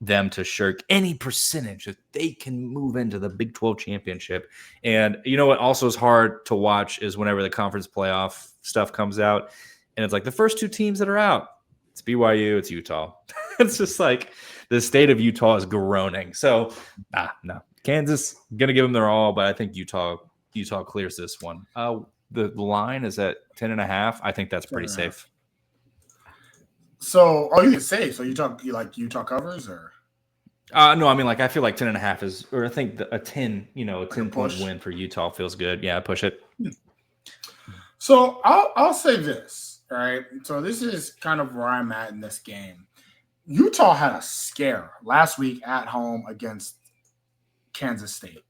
them to shirk any percentage that they can move into the Big 12 championship. And you know what also is hard to watch is whenever the conference playoff stuff comes out, and it's like the first two teams that are out, it's BYU, it's Utah. It's just like the state of Utah is groaning. So, no. Kansas, going to give them their all, but I think Utah clears this one. The line is at 10.5. I think that's pretty safe. So, you can say, so you like Utah covers or? No, I mean, like, I feel like 10.5 is, or I think a 10, a 10-point win for Utah feels good. Yeah, push it. So I'll say this, right? So this is kind of where I'm at in this game. Utah had a scare last week at home against Kansas State.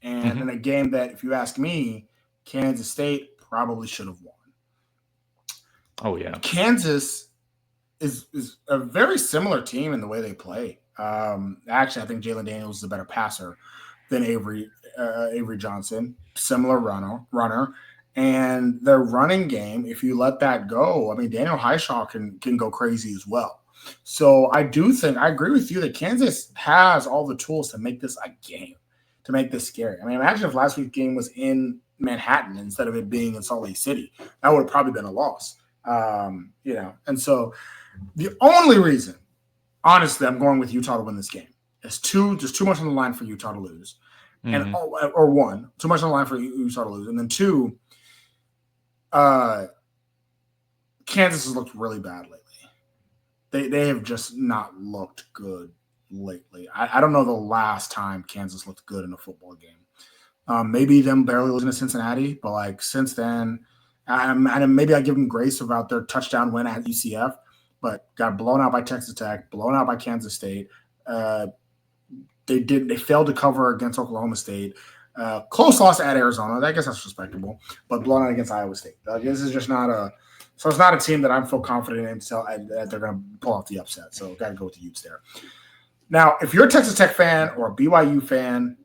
And in a game that, if you ask me, Kansas State probably should have won. Oh, yeah. Kansas is a very similar team in the way they play. Actually, I think Jalen Daniels is a better passer than Avery Johnson. Similar runner. And their running game, if you let that go, I mean, Daniel Highshaw can go crazy as well. So I agree with you that Kansas has all the tools to make this a game, to make this scary. I mean, imagine if last week's game was in Manhattan instead of it being in Salt Lake City. That would have probably been a loss. And so the only reason, honestly, I'm going with Utah to win this game is there's too much on the line for Utah to lose. And or one, too much on the line for Utah to lose. And then two, Kansas has looked really bad lately. They have just not looked good lately. I don't know the last time Kansas looked good in a football game. Maybe them barely losing to Cincinnati, but like since then, and maybe I give them grace about their touchdown win at UCF, but got blown out by Texas Tech, blown out by Kansas State. They failed to cover against Oklahoma State. Close loss at Arizona. I guess that's respectable, but blown out against Iowa State. This is just not a. So it's not a team that I'm feel confident in that they're going to pull off the upset. So got to go with the Utes there. Now, if you're a Texas Tech fan or a BYU fan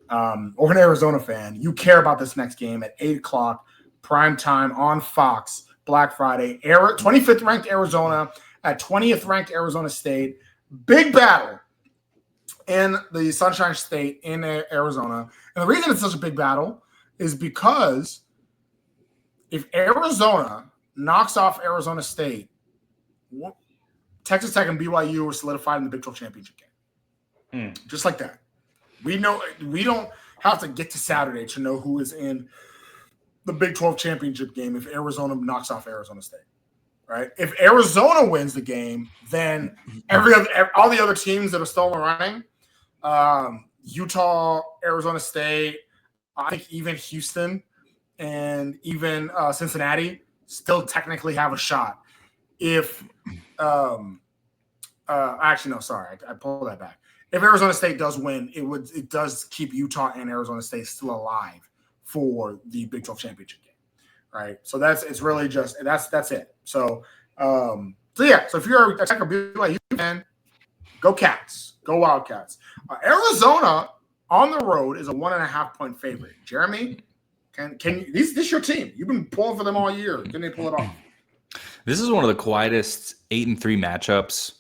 or an Arizona fan, you care about this next game at 8 o'clock, prime time on Fox, Black Friday. 25th ranked Arizona at 20th ranked Arizona State. Big battle in the Sunshine State in Arizona. And the reason it's such a big battle is because if Arizona knocks off Arizona State, Texas Tech and BYU are solidified in the Big 12 championship game. Just like that. We don't have to get to Saturday to know who is in the Big 12 championship game if Arizona knocks off Arizona State, right? If Arizona wins the game, then all the other teams that are still running, Utah, Arizona State, I think even Houston and even Cincinnati still technically have a shot. If actually no, sorry, I pulled that back. If Arizona State does win, it does keep Utah and Arizona State still alive for the Big 12 championship game, right? So it's really just that's it. So yeah. So if you're a Tech or BYU fan, go Cats, go Wildcats. Arizona on the road is a 1.5-point favorite. Jeremy, can you, this your team? You've been pulling for them all year. Can they pull it off? This is one of the quietest 8-3 matchups.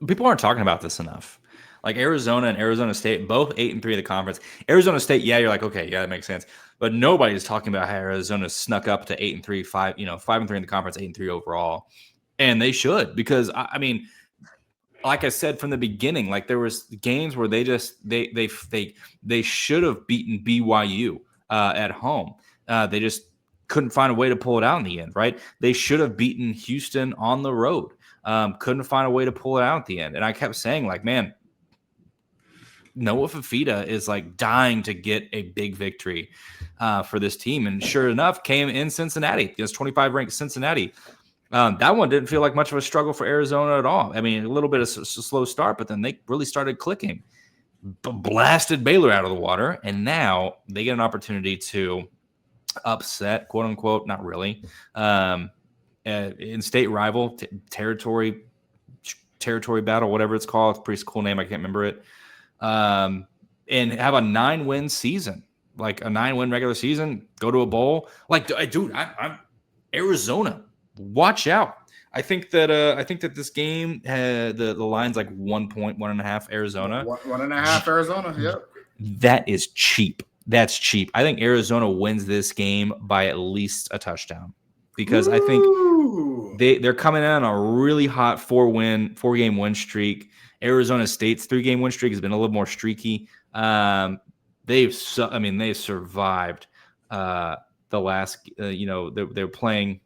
People aren't talking about this enough. Like Arizona and Arizona State, both 8-3 of the conference. Arizona State, yeah, you're like, okay, yeah, that makes sense. But nobody's talking about how Arizona snuck up to 8-3, 5-3 in the conference, 8-3 overall, and they should, because I mean, like I said from the beginning, like there was games where they should have beaten BYU at home. They just couldn't find a way to pull it out in the end, right? They should have beaten Houston on the road. Couldn't find a way to pull it out at the end. And I kept saying, like, man, Noah Fafita is like dying to get a big victory for this team. And sure enough, came in Cincinnati. It was 25 ranked Cincinnati. That one didn't feel like much of a struggle for Arizona at all. I mean, a little bit of a slow start, but then they really started clicking. Blasted Baylor out of the water, and now they get an opportunity to upset, quote unquote, not really, in state rival territory battle, whatever it's called. It's a pretty cool name. I can't remember it. And have a 9-win season. like a 9-win regular season, go to a bowl. Like, dude, I'm Arizona. Watch out. I think that this game the line's like 1.5 Arizona. 1.5 Arizona. Yep. That is cheap. That's cheap. I think Arizona wins this game by at least a touchdown because I think they're coming in on a really hot 4-game win streak. Arizona State's 3-game win streak has been a little more streaky. They've survived the last. They're playing.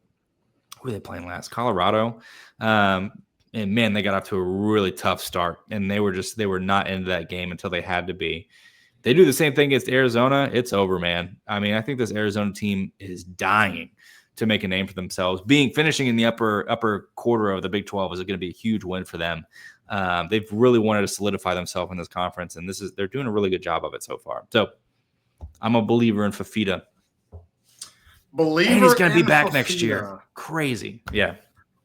Who are they playing last? Colorado. And man, they got off to a really tough start, and they were not into that game until they had to be. They do the same thing against Arizona. It's over, man. I mean, I think this Arizona team is dying to make a name for themselves. Finishing in the upper quarter of the Big 12 is going to be a huge win for them. They've really wanted to solidify themselves in this conference, and they're doing a really good job of it so far. So I'm a believer in Fafita. And he's going to be back next year. Crazy. Yeah.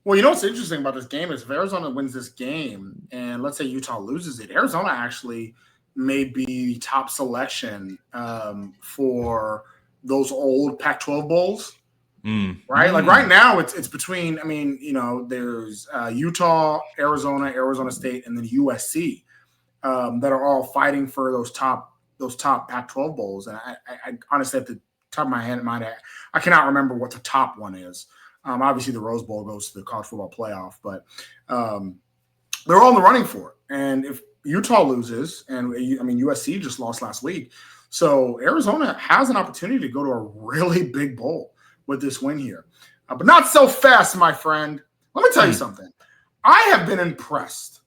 Well, you know what's interesting about this game is if Arizona wins this game and let's say Utah loses it, Arizona actually may be the top selection for those old Pac-12 bowls. Right? Like right now it's between, there's Utah, Arizona State, and then USC that are all fighting for those top Pac-12 bowls. And I honestly, at the top of my head, I cannot remember what the top one is. Obviously, the Rose Bowl goes to the college football playoff, but they're all in the running for it. And if Utah loses, and USC just lost last week, so Arizona has an opportunity to go to a really big bowl with this win here. But not so fast, my friend. Let me tell you something. I have been impressed.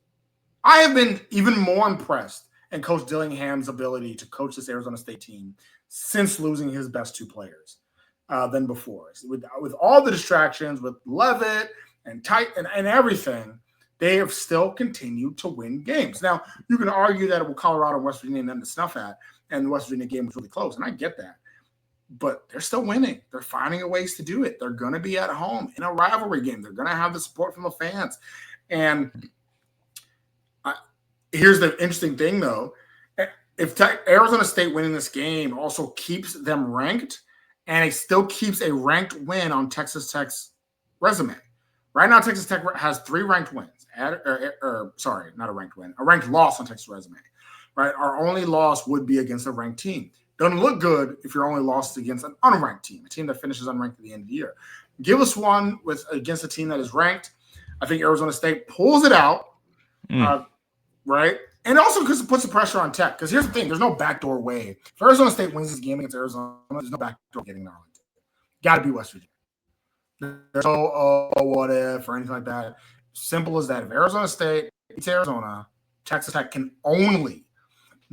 I have been even more impressed in Coach Dillingham's ability to coach this Arizona State team since losing his best 2 players than before. With all the distractions, with Levitt and Tight and everything, they have still continued to win games. Now, you can argue that with Colorado and West Virginia nothing to snuff at, and the West Virginia game was really close, and I get that. But they're still winning. They're finding ways to do it. They're going to be at home in a rivalry game. They're going to have the support from the fans. And here's the interesting thing, though. If Arizona State winning this game also keeps them ranked, and it still keeps a ranked win on Texas Tech's resume. Right now, Texas Tech has 3 ranked wins. Not a ranked win, a ranked loss on Texas resume. Right? Our only loss would be against a ranked team. Doesn't look good if you're only lost against an unranked team, a team that finishes unranked at the end of the year. Give us one against a team that is ranked. I think Arizona State pulls it out, right? And also because it puts the pressure on Tech. Because here's the thing, there's no backdoor way. If Arizona State wins this game against Arizona, there's no backdoor getting to Arlington. Got to be West Virginia. There's no what if or anything like that. Simple as that. If Arizona State beats Arizona, Texas Tech can only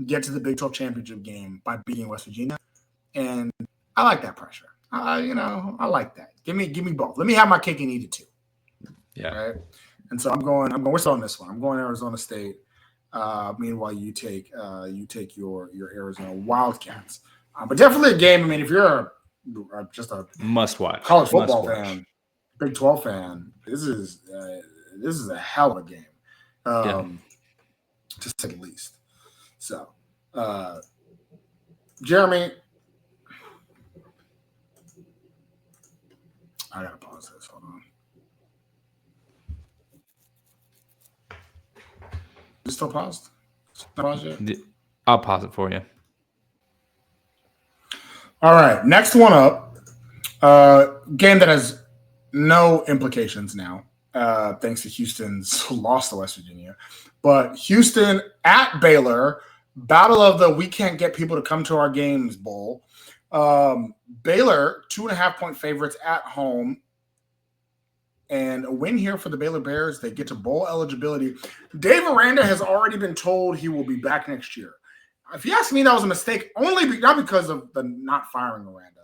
get to the Big 12 championship game by beating West Virginia. And I like that pressure. I like that. Give me both. Let me have my cake and eat it too. Yeah. Right. And so we're still on this one. I'm going Arizona State. Meanwhile, you take your Arizona Wildcats. But definitely a game. I mean, if you're just a must watch college football fan, Big 12 fan, this is a hell of a game, to say the least. So, Jeremy, I gotta pause this. Hold on. Is it still paused? I'll pause it for you. All right, next one up. Game that has no implications now, thanks to Houston's loss to West Virginia. But Houston at Baylor, battle of the we can't get people to come to our games bowl. Baylor, 2.5-point favorites at home. And a win here for the Baylor Bears. They get to bowl eligibility. Dave Aranda has already been told he will be back next year. If you ask me, that was a mistake, not because of the not firing Aranda,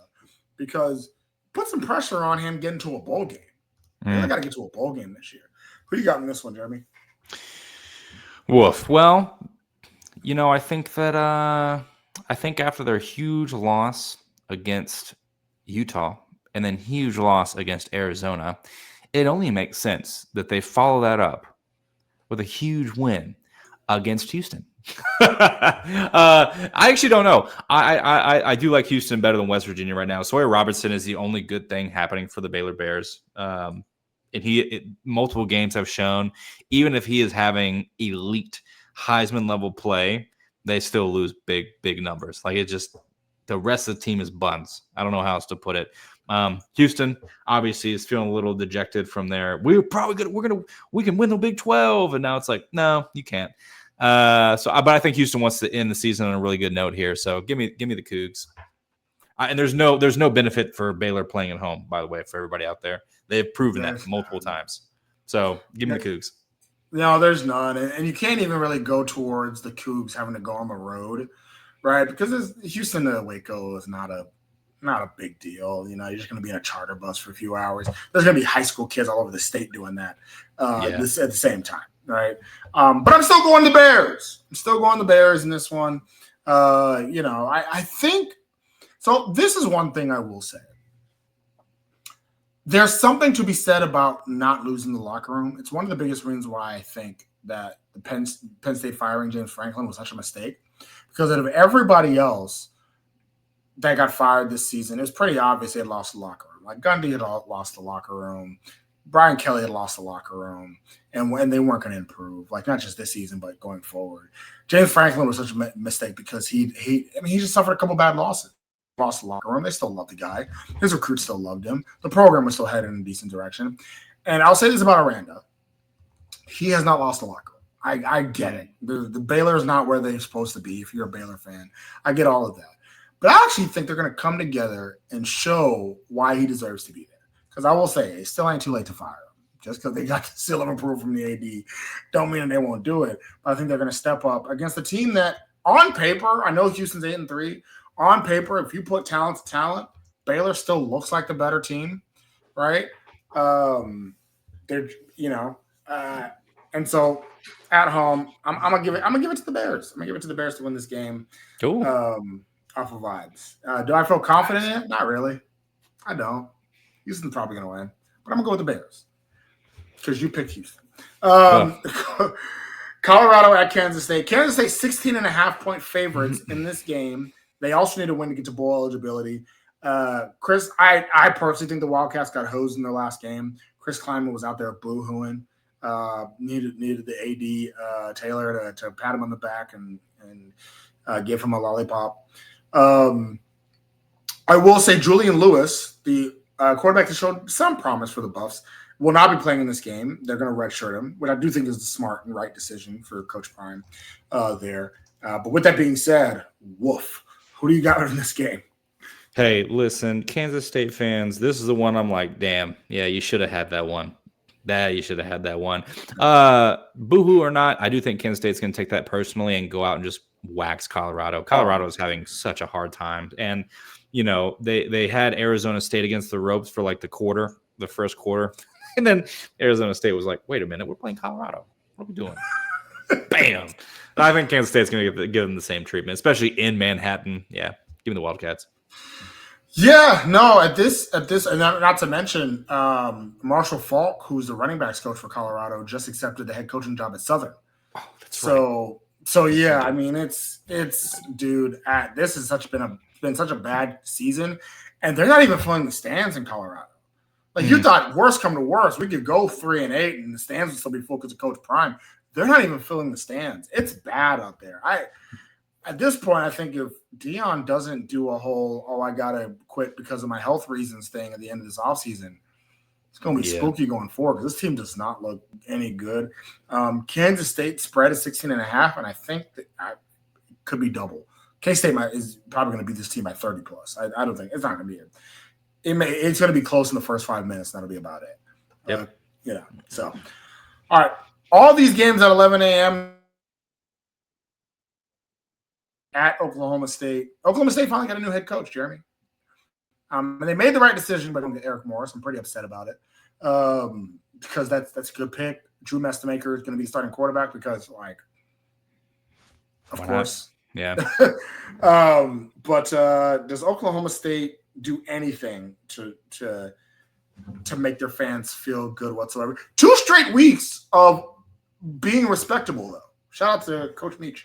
because put some pressure on him getting to a bowl game. I got to get to a bowl game this year. Who you got in this one, Jeremy? Woof. Well, I think that after their huge loss against Utah and then huge loss against Arizona, it only makes sense that they follow that up with a huge win against Houston. I actually don't know. I do like Houston better than West Virginia right now. Sawyer Robertson is the only good thing happening for the Baylor Bears. And multiple games have shown, even if he is having elite Heisman level play, they still lose big we Like, it just, the rest of the team is buns. I don't know how else to put it. Houston obviously is feeling a little dejected from there. We can win the Big 12, and now it's like, no, you can't. But I think Houston wants to end the season on a really good note here. So give me the Cougs. And there's no benefit for Baylor playing at home, by the way, for everybody out there. They've proven that multiple times. So give me the Cougs. No, there's none, and you can't even really go towards the Cougs having to go on the road, right? Because Houston to Waco is not a big deal. You know, you're just going to be in a charter bus for a few hours. There's going to be high school kids all over the state doing that at the same time, right? But I'm still going the Bears. In this one. I think – so this is one thing I will say. There's something to be said about not losing the locker room. It's one of the biggest reasons why I think that the Penn State firing James Franklin was such a mistake. Because out of everybody else that got fired this season, it was pretty obvious they had lost the locker room. Like Gundy had lost the locker room. Brian Kelly had lost the locker room. And when they weren't going to improve, like not just this season, but going forward. James Franklin was such a mistake because he just suffered a couple bad losses. Lost the locker room. They still loved the guy. His recruits still loved him. The program was still headed in a decent direction. And I'll say this about Aranda. He has not lost the locker room. I get it. The Baylor is not where they're supposed to be if you're a Baylor fan. I get all of that. But I actually think they're going to come together and show why he deserves to be there. Because I will say, it still ain't too late to fire him. Just because they got the seal of approval from the AD don't mean they won't do it. But I think they're going to step up against a team that, on paper, I know Houston's 8-3. On paper, if you put talent to talent, Baylor still looks like the better team, right? And so at home, I'm gonna give it to the Bears. I'm gonna give it to the Bears to win this game. Cool. Off of vibes. Do I feel confident in it? Not really. I don't. Houston's probably gonna win, but I'm gonna go with the Bears because you picked Houston. Colorado at Kansas State. Kansas State 16.5-point favorites in this game. They also need to win to get to bowl eligibility. Chris, I personally think the Wildcats got hosed in their last game. Chris Klieman was out there boo-hooing. Needed the AD Taylor to pat him on the back and give him a lollipop. I will say Julian Lewis, the quarterback that showed some promise for the Buffs, will not be playing in this game. They're going to redshirt him, which I do think is the smart and right decision for Coach Prime there. But with that being said, woof. Who do you got in this game? Hey, listen, Kansas State fans, this is the one I'm like, damn, yeah, you should have had that one. Boo-hoo or not, I do think Kansas State's going to take that personally and go out and just wax Colorado. Colorado is having such a hard time. And, you know, they had Arizona State against the ropes for like the first quarter. And then Arizona State was like, wait a minute, we're playing Colorado. What are we doing? Bam. I think Kansas State's going to give them the same treatment, especially in Manhattan. Yeah, give me the Wildcats. Yeah, no, at this, and not to mention Marshall Falk, who's the running backs coach for Colorado, just accepted the head coaching job at Southern. Oh, that's right. So yeah, I mean, it's dude. This has been such a bad season, and they're not even filling the stands in Colorado. Like you thought, worst come to worst, we could go 3-8, and the stands would still be full because of Coach Prime. They're not even filling the stands. It's bad out there. At this point, I think if Dion doesn't do a whole, I got to quit because of my health reasons thing at the end of this offseason, it's going to be spooky going forward because this team does not look any good. Kansas State spread is 16.5, and I think that it could be double. K-State is probably going to beat this team by 30 plus. I don't think – it's not going to be it. It's going to be close in the first 5 minutes, and that'll be about it. Yep. So, all right. All these games at 11 a.m. at Oklahoma State. Oklahoma State finally got a new head coach, Jeremy. And they made the right decision by going to Eric Morris. I'm pretty upset about it because that's a good pick. Drew Mestamaker is going to be starting quarterback because, of course. Yeah. But does Oklahoma State do anything to make their fans feel good whatsoever? 2 straight weeks of being respectable, though. Shout out to Coach Meach.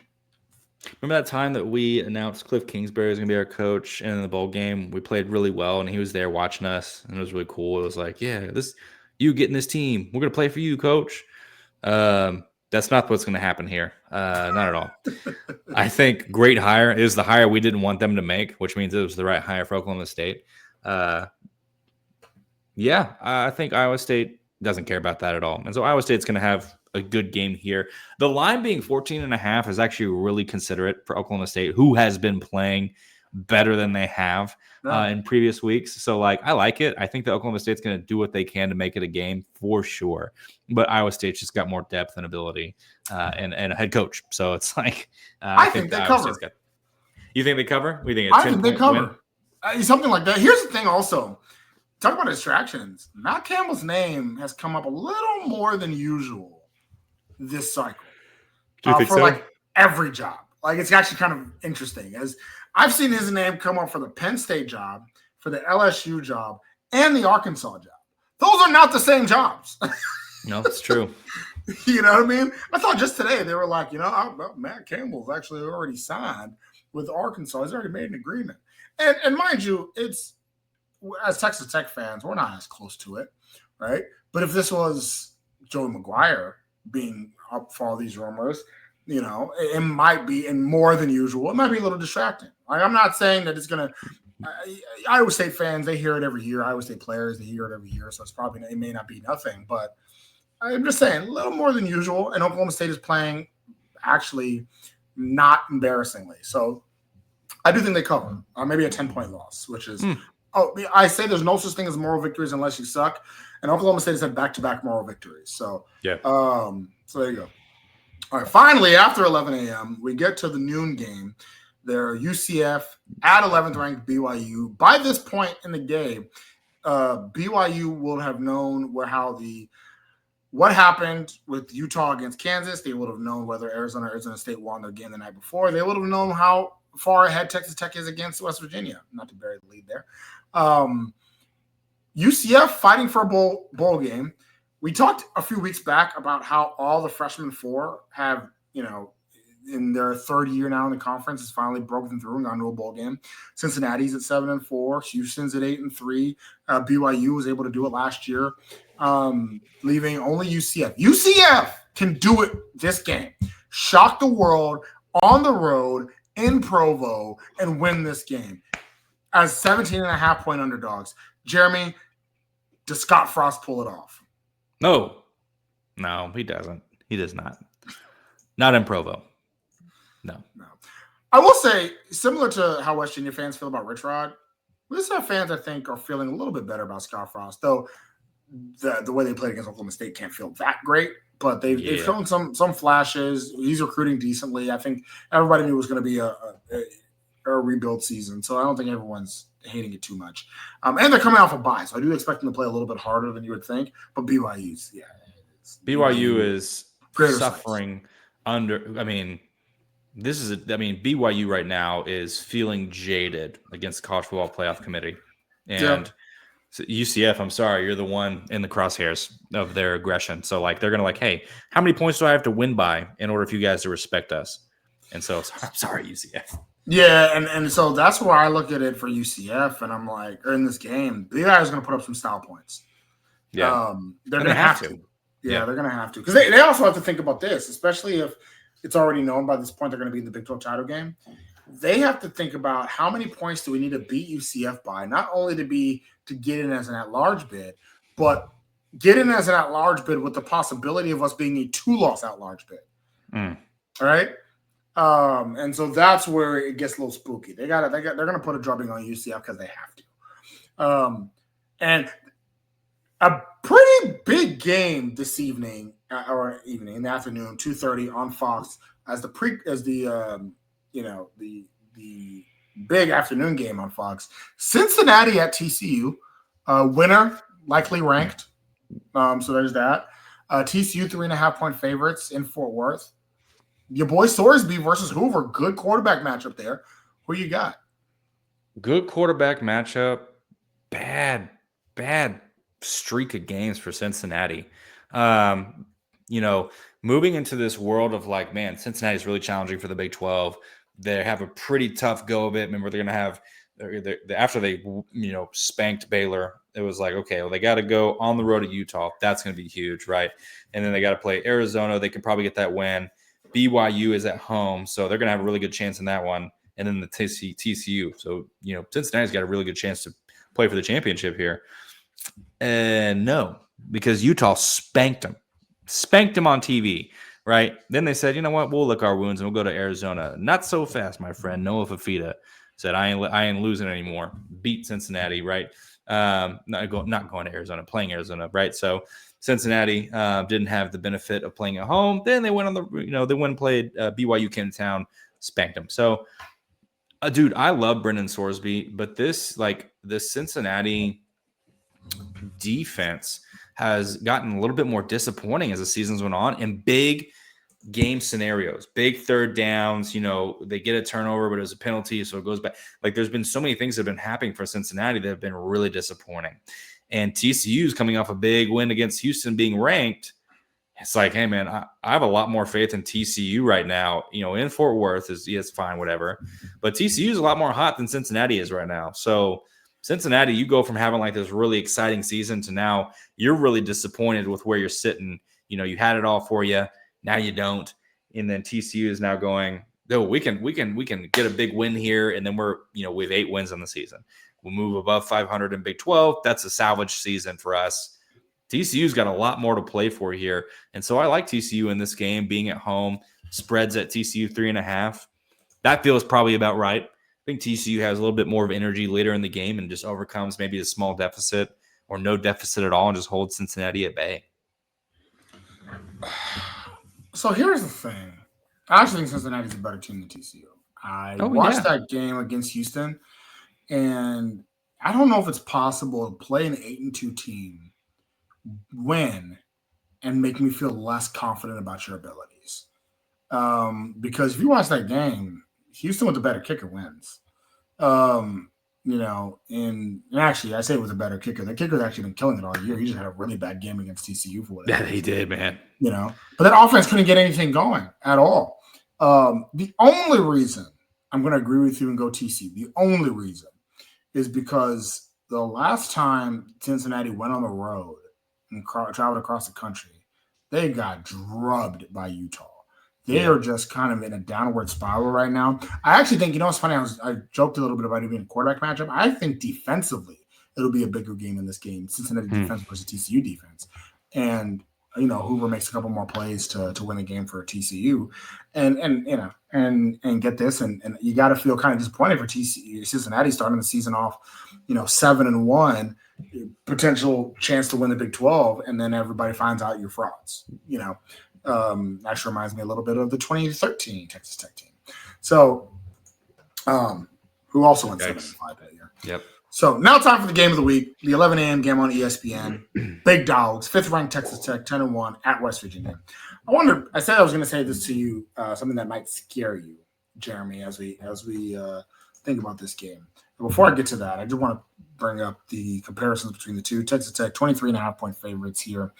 Remember that time that we announced Cliff Kingsbury was going to be our coach, and in the bowl game we played really well, and he was there watching us, and it was really cool. It was like, yeah, you getting this team, we're going to play for you, coach. That's not what's going to happen here. Not at all. I think great hire is the hire we didn't want them to make, which means it was the right hire for Oklahoma State. Yeah, I think Iowa State doesn't care about that at all. And so Iowa State's going to have a good game here. The line being 14.5 is actually really considerate for Oklahoma State, who has been playing better than they have in previous weeks. So, I like it. I think that Oklahoma State's going to do what they can to make it a game for sure. But Iowa State's just got more depth and ability and a head coach. So it's like I think they cover. You think they cover? We think I think they cover. Something like that. Here's the thing also. Talk about distractions. Matt Campbell's name has come up a little more than usual this cycle. Do you think for so? Every job. It's actually kind of interesting, as I've seen his name come up for the Penn State job, for the LSU job, and the Arkansas job. Those are not the same jobs. No, it's true. You know what I mean? I thought just today they were like, Matt Campbell's actually already signed with Arkansas. He's already made an agreement. And mind you, it's, as Texas Tech fans, we're not as close to it, right? But if this was Joey McGuire being up for all these rumors, it might be, and more than usual, it might be a little distracting. I'm not saying that it's going to – Iowa State fans, they hear it every year. Iowa State players, they hear it every year, so it may not be nothing. But I'm just saying, a little more than usual, and Oklahoma State is playing actually not embarrassingly. So I do think they cover, maybe a 10-point loss, which is I say there's no such thing as moral victories unless you suck. And Oklahoma State has had back-to-back moral victories. So, yeah. So there you go. All right, finally, after 11 a.m., we get to the noon game. They're UCF at 11th ranked BYU. By this point in the game, BYU will have known what happened with Utah against Kansas. They would have known whether Arizona State won their game the night before. They would have known how far ahead Texas Tech is against West Virginia. Not to bury the lead there. UCF fighting for a bowl game. We talked a few weeks back about how all the freshmen four have, in their third year now in the conference, has finally broken through and gone to a bowl game. Cincinnati's at 7-4. Houston's at 8-3. BYU was able to do it last year, leaving only UCF. UCF can do it this game. Shock the world on the road in Provo and win this game as 17.5-point underdogs. Jeremy, does Scott Frost pull it off? No, he doesn't. He does not. Not in Provo. No. I will say, similar to how West Virginia fans feel about Rich Rod, UCF fans, I think, are feeling a little bit better about Scott Frost, though the way they played against Oklahoma State can't feel that great. But they've shown some flashes. He's recruiting decently. I think everybody knew it was going to be a rebuild season, so I don't think everyone's hating it too much. And they're coming off a bye, so I do expect them to play a little bit harder than you would think. But BYU is suffering under. BYU right now is feeling jaded against the College Football Playoff Committee, and so UCF, I'm sorry, you're the one in the crosshairs of their aggression. So they're gonna hey, how many points do I have to win by in order for you guys to respect us? And so I'm sorry, UCF. Yeah, and so that's where I look at it for UCF, and I'm like, in this game, BYU is going to put up some style points. Yeah, they're going to have to. Yeah, they're going to have to, because they also have to think about this, especially if it's already known by this point they're going to be in the Big 12 title game. They have to think about how many points do we need to beat UCF by, not only to get in as an at-large bid, but get in as an at-large bid with the possibility of us being a 2-loss at-large bid. All right. And so that's where it gets a little spooky. They're going to put a drubbing on UCF because they have to. And a pretty big game this evening in the afternoon, 2:30 on Fox as the big afternoon game on Fox. Cincinnati at TCU, winner likely ranked. So there's that. TCU 3.5-point favorites in Fort Worth. Your boy Sorsby versus Hoover. Good quarterback matchup there. Who you got? Good quarterback matchup. Bad streak of games for Cincinnati. moving into this world of like, man, Cincinnati's really challenging for the Big 12. They have a pretty tough go of it. Remember, they're going to have after they spanked Baylor. It was like, okay, well, they got to go on the road to Utah. That's going to be huge, right? And then they got to play Arizona. They can probably get that win. BYU is at home, so they're going to have a really good chance in that one. And then the TCU. So, Cincinnati's got a really good chance to play for the championship here. And no, because Utah spanked them on TV, right? Then they said, you know what, we'll lick our wounds and we'll go to Arizona. Not so fast, my friend. Noah Fafita said, I ain't losing anymore. Beat Cincinnati, right? Not going to Arizona, playing Arizona, right? So Cincinnati didn't have the benefit of playing at home. Then they went on they went and played BYU, came to town, spanked them. So, dude, I love Brendan Sorsby, but this Cincinnati defense has gotten a little bit more disappointing as the seasons went on in big game scenarios, big third downs. They get a turnover, but it was a penalty, so it goes back. Like, there's been so many things that have been happening for Cincinnati that have been really disappointing. And TCU's coming off a big win against Houston, being ranked. It's like, hey, man, I have a lot more faith in TCU right now. In Fort Worth is fine, whatever. But TCU is a lot more hot than Cincinnati is right now. So Cincinnati, you go from having like this really exciting season to now you're really disappointed with where you're sitting. You had it all for you. Now you don't. And then TCU is now going, no, we can get a big win here. And then we're, we have 8 wins on the season. We'll move above 500 in Big 12. That's a salvage season for us. TCU's got a lot more to play for here. And so I like TCU in this game, being at home. Spreads at TCU 3.5. That feels probably about right. I think TCU has a little bit more of energy later in the game and just overcomes maybe a small deficit or no deficit at all and just holds Cincinnati at bay. So here's the thing. I actually think Cincinnati's a better team than TCU. I watched that game against Houston, and I don't know if it's possible to play an 8-2 team, win, and make me feel less confident about your abilities. Because if you watch that game, Houston with the better kicker wins. And actually, I say it was a better kicker. The kicker's actually been killing it all year. He just had a really bad game against TCU for whatever. Yeah, he did, man. But that offense couldn't get anything going at all. The only reason I'm going to agree with you and go TCU, the only reason is because the last time Cincinnati went on the road and traveled across the country, they got drubbed by Utah. They are just kind of in a downward spiral right now. I actually think, it's funny, I joked a little bit about it being a quarterback matchup. I think defensively it'll be a bigger game in this game, Cincinnati defense versus TCU defense. And, Hoover makes a couple more plays to win the game for TCU. And get this, and you got to feel kind of disappointed for TCU. Cincinnati starting the season off, 7-1, potential chance to win the Big 12, and then everybody finds out you're frauds, Actually reminds me a little bit of the 2013 Texas Tech team. So, who also went 7-5 that year. Yep. So now time for the game of the week, the 11 a.m. game on ESPN. Big Dogs, 5th-ranked Texas Tech, 10-1 at West Virginia. I said I was going to say this to you, something that might scare you, Jeremy, as we think about this game. But before I get to that, I just want to bring up the comparisons between the two. Texas Tech, 23.5-point favorites here.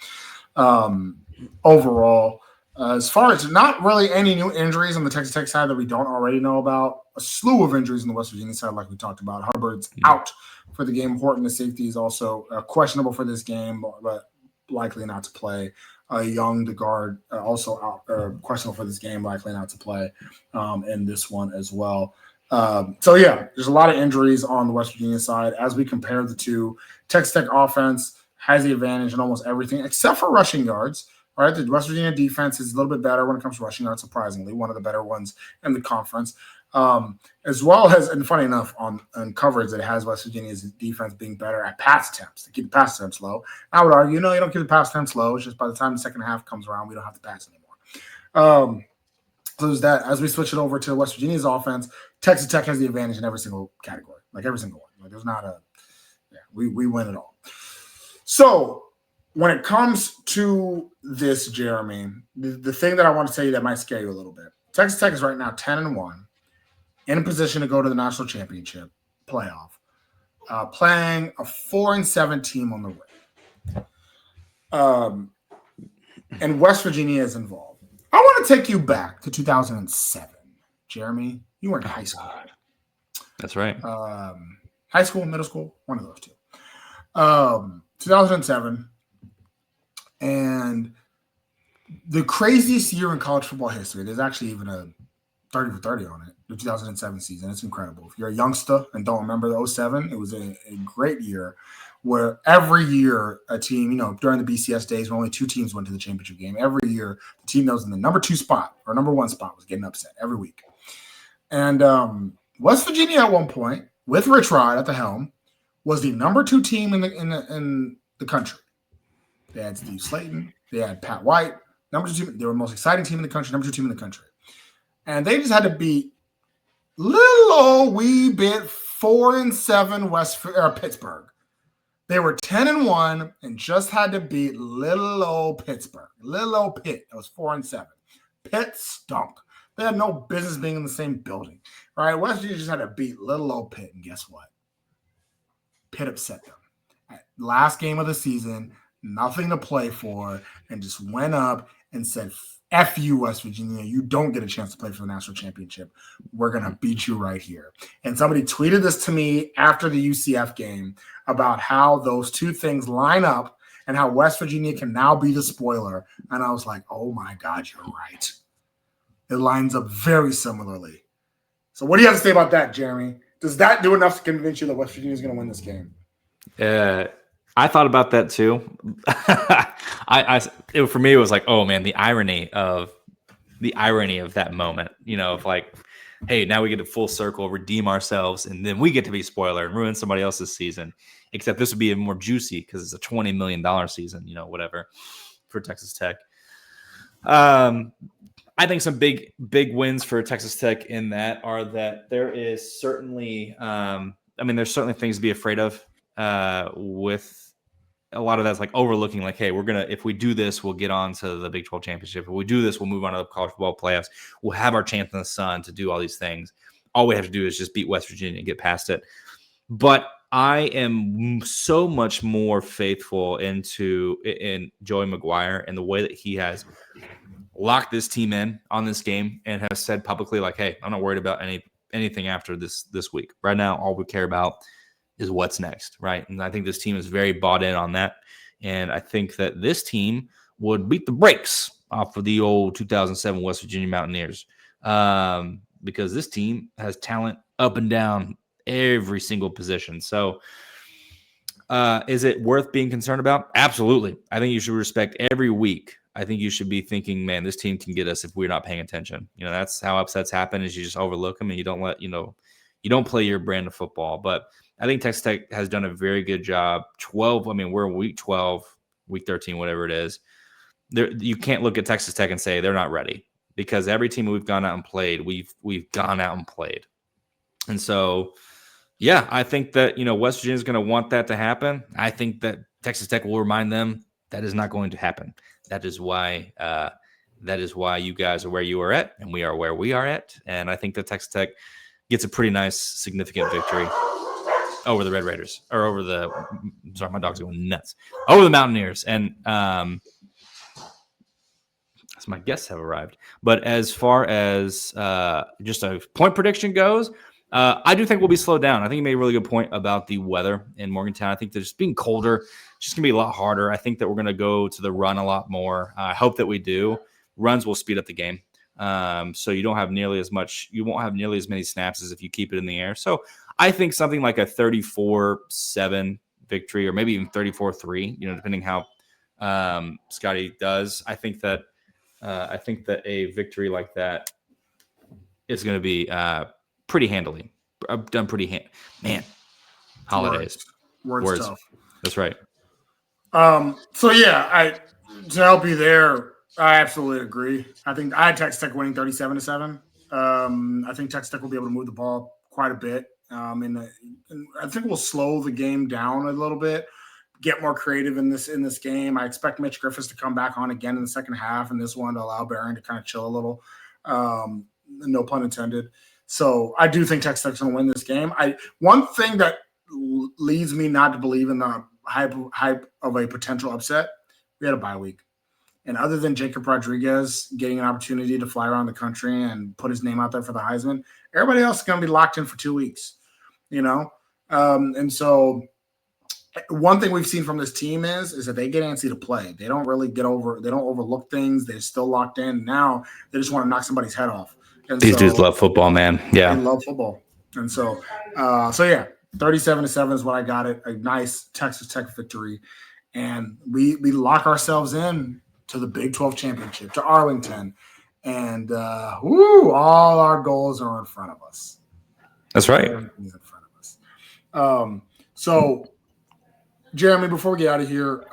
Overall, as far as not really any new injuries on the Texas Tech side that we don't already know about, a slew of injuries on the West Virginia side, like we talked about. Hubbard's out for the game. Horton, the safety, is also questionable for this game, but likely not to play. Young, the guard, also out, questionable for this game, likely not to play in this one as well. There's a lot of injuries on the West Virginia side. As we compare the two, Texas Tech offense has the advantage in almost everything except for rushing yards. Right, the West Virginia defense is a little bit better when it comes to rushing yards, surprisingly, one of the better ones in the conference. As well as, and funny enough, on coverage, it has West Virginia's defense being better at pass attempts. They keep the pass attempts low. I would argue, you don't keep the pass attempts low. It's just by the time the second half comes around, we don't have to pass anymore. So there's that. As we switch it over to West Virginia's offense, Texas Tech has the advantage in every single category, like every single one. Like there's not we win it all. So when it comes to this, Jeremy, the thing that I want to tell you that might scare you a little bit, Texas Tech is right now 10-1, in a position to go to the national championship playoff, playing a 4-7 team on the way. And West Virginia is involved. I want to take you back to 2007. Jeremy, you were in high school. That's right. High school, middle school, one of those two. 2007. And the craziest year in college football history, there's actually even a 30 for 30 on it, the 2007 season. It's incredible. If you're a youngster and don't remember the 07, it was a great year where every year a team, during the BCS days when only two teams went to the championship game, every year the team that was in the number 2 spot or number 1 spot was getting upset every week. And West Virginia at one point, with Rich Rod at the helm, was the number 2 team in the country. They had Steve Slayton. They had Pat White. Number 2 team. They were the most exciting team in the country, number 2 team in the country. And they just had to beat little old wee bit 4-7 Pittsburgh. They were 10-1 and just had to beat little old Pittsburgh. Little old Pitt. That was 4-7. Pitt stunk. They had no business being in the same building. Right? West Virginia just had to beat little old Pitt. And guess what? Pitt upset them. Last game of the season, nothing to play for, and just went up and said, F you, West Virginia. You don't get a chance to play for the national championship. We're going to beat you right here. And somebody tweeted this to me after the UCF game about how those two things line up and how West Virginia can now be the spoiler. And I was like, oh my God, you're right. It lines up very similarly. So what do you have to say about that, Jeremy? Does that do enough to convince you that West Virginia is going to win this game? I thought about that too. For me, it was like, oh man, the irony of that moment, of like, hey, now we get a full circle, redeem ourselves, and then we get to be spoiler and ruin somebody else's season. Except this would be more juicy because it's a $20 million season, whatever, for Texas Tech. I think some big wins for Texas Tech in that are that there is certainly, there's certainly things to be afraid of with a lot of that's like overlooking, like, hey, if we do this, we'll get on to the Big 12 championship. If we do this, we'll move on to the college football playoffs. We'll have our chance in the sun to do all these things. All we have to do is just beat West Virginia and get past it. But I am so much more faithful in Joey McGuire and the way that he has locked this team in on this game and has said publicly, like, hey, I'm not worried about anything after this week. Right now, all we care about is what's next, right? And I think this team is very bought in on that. And I think that this team would beat the brakes off of the old 2007 West Virginia Mountaineers because this team has talent up and down every single position. So is it worth being concerned about? Absolutely. I think you should respect every week. I think you should be thinking, man, this team can get us if we're not paying attention. That's how upsets happen is you just overlook them and you don't play your brand of football. But I think Texas Tech has done a very good job. We're in week 12, week 13, whatever it is. You can't look at Texas Tech and say they're not ready because every team we've gone out and played, we've gone out and played. And so, yeah, I think that, West Virginia is going to want that to happen. I think that Texas Tech will remind them that is not going to happen. That is why you guys are where you are at and we are where we are at. And I think that Texas Tech gets a pretty nice, significant victory over the Red Raiders or over my dog's going nuts, over the Mountaineers. And so my guests have arrived. But as far as just a point prediction goes, I do think we'll be slowed down. I think you made a really good point about the weather in Morgantown. I think that just being colder, it's just going to be a lot harder. I think that we're going to go to the run a lot more. I hope that we do. Runs will speed up the game. So you won't have nearly as many snaps as if you keep it in the air. So I think something like a 34-7 victory or maybe even 34-3, depending how Scotty does. I think that a victory like that is going to be pretty handily. Done pretty man. Holidays. Words tough. That's right. So yeah, to help you there, I absolutely agree. I think I had Texas Tech winning 37-7. I think Texas Tech will be able to move the ball quite a bit. And I think we'll slow the game down a little bit, get more creative in this game. I expect Mitch Griffiths to come back on again in the second half, and this one to allow Barron to kind of chill a little. No pun intended. So I do think Texas Tech's going to win this game. One thing that leads me not to believe in the hype of a potential upset, we had a bye week. And other than Jacob Rodriguez getting an opportunity to fly around the country and put his name out there for the Heisman, everybody else is going to be locked in for 2 weeks, And so one thing we've seen from this team is that they get antsy to play. They don't really they don't overlook things. They're still locked in. Now they just want to knock somebody's head off. And these dudes love football, man. Yeah. They love football. And so yeah, 37-7 is what I got it. A nice Texas Tech victory. And we lock ourselves in to the Big 12 championship, to Arlington. And all our goals are in front of us. That's right. Everything's in front of us. So Jeremy, before we get out of here,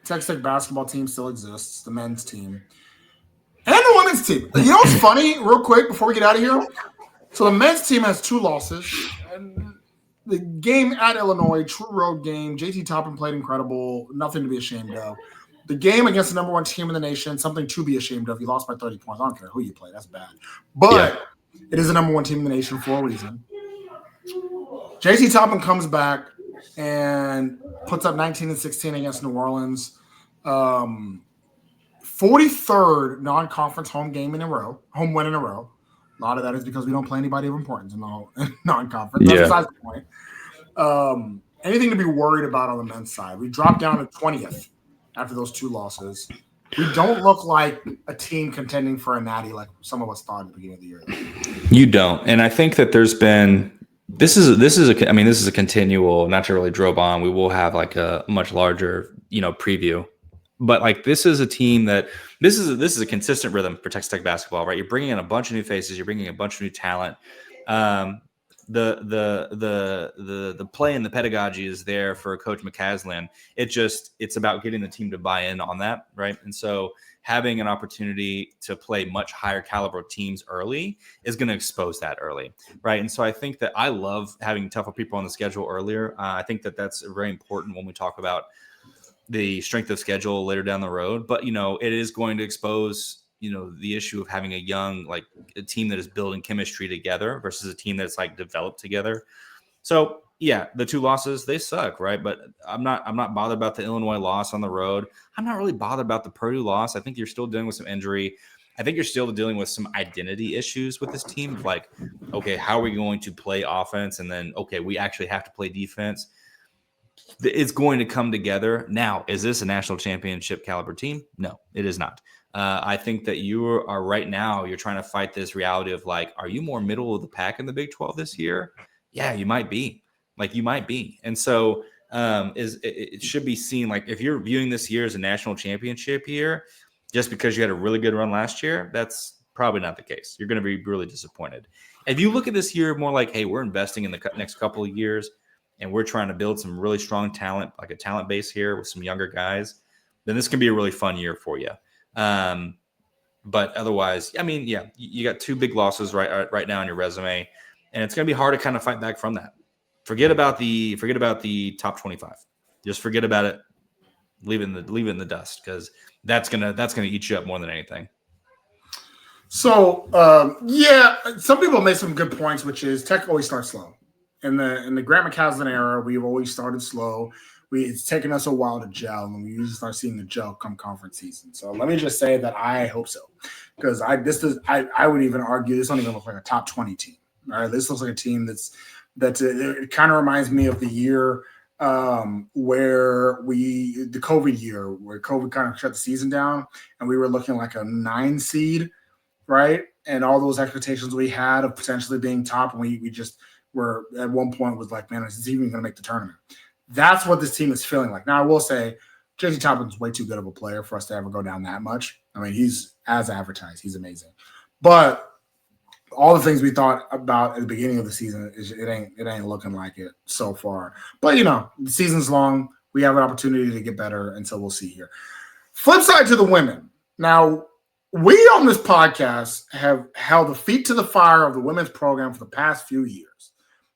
Texas Tech basketball team still exists, the men's team. And the women's team. You know what's funny, real quick, before we get out of here? So the men's team has 2 losses. And the game at Illinois, true road game. JT Toppin played incredible. Nothing to be ashamed of. The game against the number 1 team in the nation, something to be ashamed of. You lost by 30 points. I don't care who you play. That's bad. But It is the number 1 team in the nation for a reason. JT Toppin comes back and puts up 19-16 against New Orleans. 43rd non-conference home win in a row. A lot of that is because we don't play anybody of importance in the non-conference. That's besides the point. Anything to be worried about on the men's side. We dropped down to 20th after those 2 losses. We don't look like a team contending for a natty like some of us thought at the beginning of the year. You don't. And I think that there's been this is a continual, not to really drove on. We will have like a much larger, preview. But like this is a team that this is a consistent rhythm for Texas Tech basketball, right? You're bringing in a bunch of new faces, you're bringing a bunch of new talent. The play and the pedagogy is there for Coach McCaslin. It's about getting the team to buy in on that, right? And so having an opportunity to play much higher caliber teams early is going to expose that early, right? And so I think that I love having tougher people on the schedule earlier. I think that that's very important when we talk about the strength of schedule later down the road. But, it is going to expose, the issue of having a team that is building chemistry together versus a team that's like developed together. So yeah, the 2 losses, they suck, right? But I'm not bothered about the Illinois loss on the road. I'm not really bothered about the Purdue loss. I think you're still dealing with some injury. I think you're still dealing with some identity issues with this team. Like, okay, how are we going to play offense? And then, okay, we actually have to play defense. It's going to come together. Now, is this a national championship caliber team? No, it is not. I think that you are right now, you're trying to fight this reality of like, are you more middle of the pack in the Big 12 this year? Yeah, you might be. And so it should be seen like if you're viewing this year as a national championship year, just because you had a really good run last year, that's probably not the case. You're going to be really disappointed. If you look at this year more like, hey, we're investing in the next couple of years and we're trying to build some really strong talent, like a talent base here with some younger guys, then this can be a really fun year for you. But otherwise, you got 2 big losses right now on your resume, and it's going to be hard to kind of fight back from that. Forget about the top 25. Just forget about it. Leave it in the dust because that's gonna eat you up more than anything. So some people made some good points, which is Tech always starts slow. In the Grant McCaslin era, we've always started slow. It's taken us a while to gel, and we usually start seeing the gel come conference season. So let me just say that I hope so, because I would even argue this don't even look like a top 20 team. All right, this looks like a team it kind of reminds me of the year where the COVID year, where COVID kind of shut the season down, and we were looking like a 9 seed, right? And all those expectations we had of potentially being top, and we just were at one point was like, man, is this even going to make the tournament? That's what this team is feeling like. Now, I will say, JT Toppin's way too good of a player for us to ever go down that much. I mean, he's as advertised. He's amazing. But all the things we thought about at the beginning of the season, it ain't looking like it so far. But, the season's long. We have an opportunity to get better, and so we'll see here. Flip side to the women. Now, we on this podcast have held the feet to the fire of the women's program for the past few years,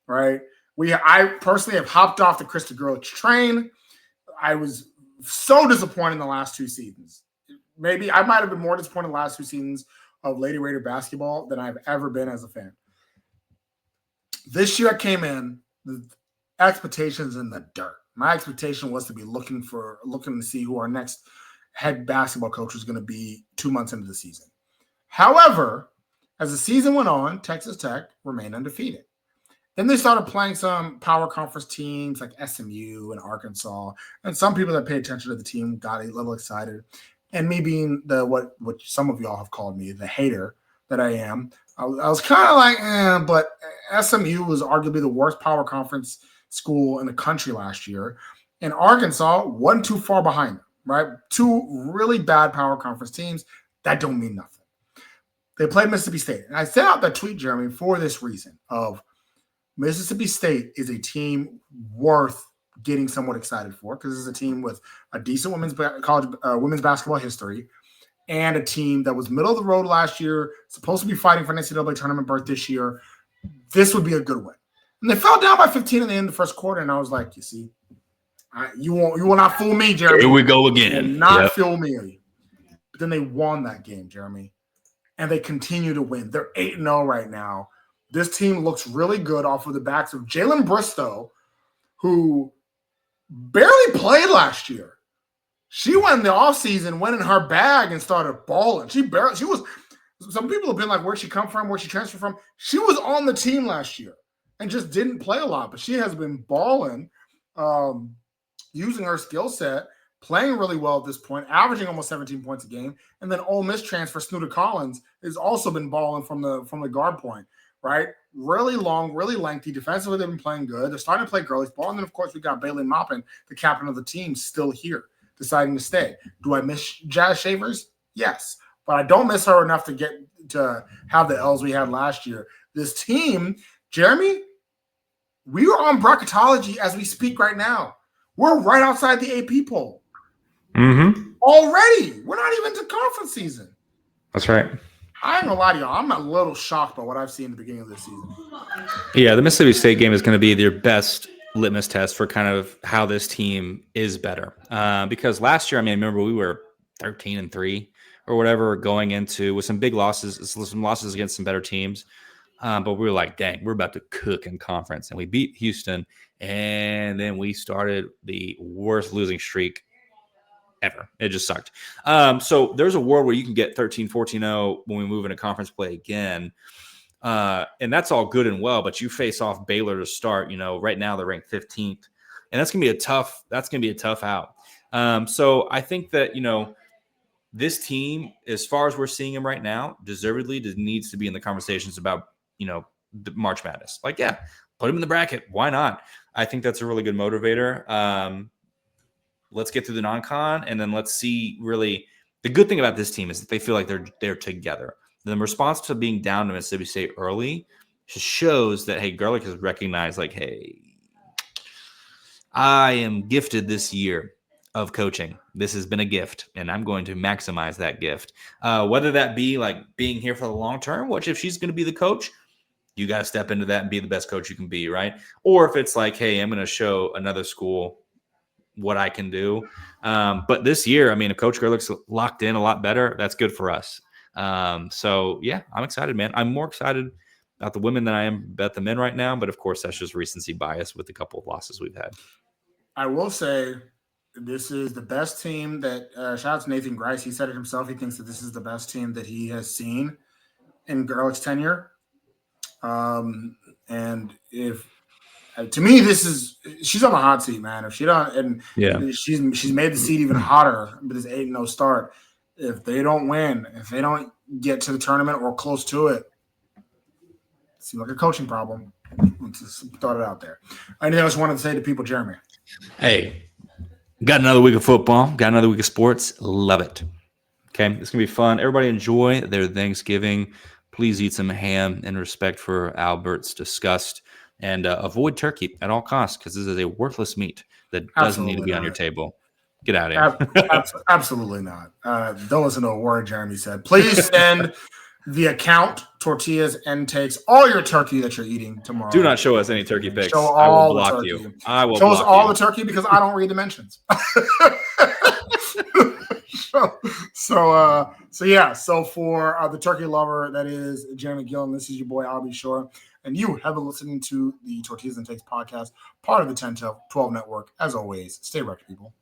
right? I personally have hopped off the Krista Gerlich train. I was so disappointed in the last 2 seasons. Maybe I might have been more disappointed in the last 2 seasons of Lady Raider basketball than I've ever been as a fan. This year I came in, the expectations in the dirt. My expectation was to be looking to see who our next head basketball coach was going to be 2 months into the season. However, as the season went on, Texas Tech remained undefeated. Then they started playing some power conference teams like SMU and Arkansas. And some people that pay attention to the team got a little excited. And me being what some of y'all have called me, the hater that I am, I was kind of like, but SMU was arguably the worst power conference school in the country last year. And Arkansas wasn't too far behind them, right? Two really bad power conference teams. That don't mean nothing. They played Mississippi State. And I sent out that tweet, Jeremy, for this reason of Mississippi State is a team worth getting somewhat excited for because it's a team with a decent women's basketball history and a team that was middle of the road last year, supposed to be fighting for an NCAA tournament berth this year. This would be a good win. And they fell down by 15 in the end of the first quarter, and I was like, you see, you will not fool me, Jeremy. Here we go again. You will not fool me. But then they won that game, Jeremy, and they continue to win. They're 8-0 right now. This team looks really good off of the backs of Jalen Bristow, who barely played last year. She went in the offseason, went in her bag, and started balling. Some people have been like, where'd she come from, where'd she transfer from? She was on the team last year and just didn't play a lot, but she has been balling, using her skill set, playing really well at this point, averaging almost 17 points a game. And then Ole Miss transfer Snuda Collins has also been balling from the guard point. Right? Really long, really lengthy. Defensively, they've been playing good. They're starting to play girlies ball. And then, of course, we got Bailey Maupin, the captain of the team, still here, deciding to stay. Do I miss Jazz Shavers? Yes. But I don't miss her enough to have the L's we had last year. This team, Jeremy, we are on bracketology as we speak right now. We're right outside the AP poll. Mm-hmm. Already. We're not even to conference season. That's right. I ain't gonna lie to y'all. I'm a little shocked by what I've seen at the beginning of this season. Yeah, the Mississippi State game is going to be their best litmus test for kind of how this team is better. Because last year, I remember we were 13-3 or whatever going into with some big losses, some losses against some better teams. But we were like, dang, we're about to cook in conference. And we beat Houston. And then we started the worst losing streak ever. It just sucked. So there's a world where you can get 13-14-0 when we move into conference play again. And that's all good and well, but you face off Baylor to start, right now they're ranked 15th. And that's going to be a tough out. So I think that, this team, as far as we're seeing them right now, deservedly needs to be in the conversations about, the March Madness. Like, yeah, put them in the bracket. Why not? I think that's a really good motivator. Let's get through the non-con, and then let's see really the good thing about this team is that they feel like they're together. The response to being down to Mississippi State early just shows that, hey, Gerlich has recognized, like, hey, I am gifted this year of coaching. This has been a gift, and I'm going to maximize that gift. Whether that be like being here for the long term, which if she's going to be the coach, you got to step into that and be the best coach you can be, right? Or if it's like, hey, I'm going to show another school what I can do. But this year, if Coach Gerlich's locked in a lot better, that's good for us. So, yeah, I'm excited, man. I'm more excited about the women than I am about the men right now. But, of course, that's just recency bias with a couple of losses we've had. I will say this is the best team that shout out to Nathan Grice. He said it himself. He thinks that this is the best team that he has seen in Gerlich's tenure. And if to me, she's on the hot seat, man. If she don't, and she's made the seat even hotter with this 8-0 start. If they don't win, if they don't get to the tournament or close to it, seems like a coaching problem. Let's just throw it out there. Anything else you wanted to say to people, Jeremy? Hey, got another week of football, got another week of sports. Love it. Okay, it's gonna be fun. Everybody enjoy their Thanksgiving. Please eat some ham in respect for Albert's disgust. And avoid turkey at all costs because this is a worthless meat that doesn't need to be on your table. Get out of here. Absolutely not. Don't listen to a word Jeremy said. Please send the account, tortillas, and takes all your turkey that you're eating tomorrow. Do not show us any turkey pics. Show all I will block you. I will show us block all you. the turkey because I don't read the mentions. So for the turkey lover, that is Jeremy Gillen. This is your boy, I'll be sure. And you have been listening to the Tortillas and Takes podcast, part of the 10-12 network. As always, stay wrecked, people.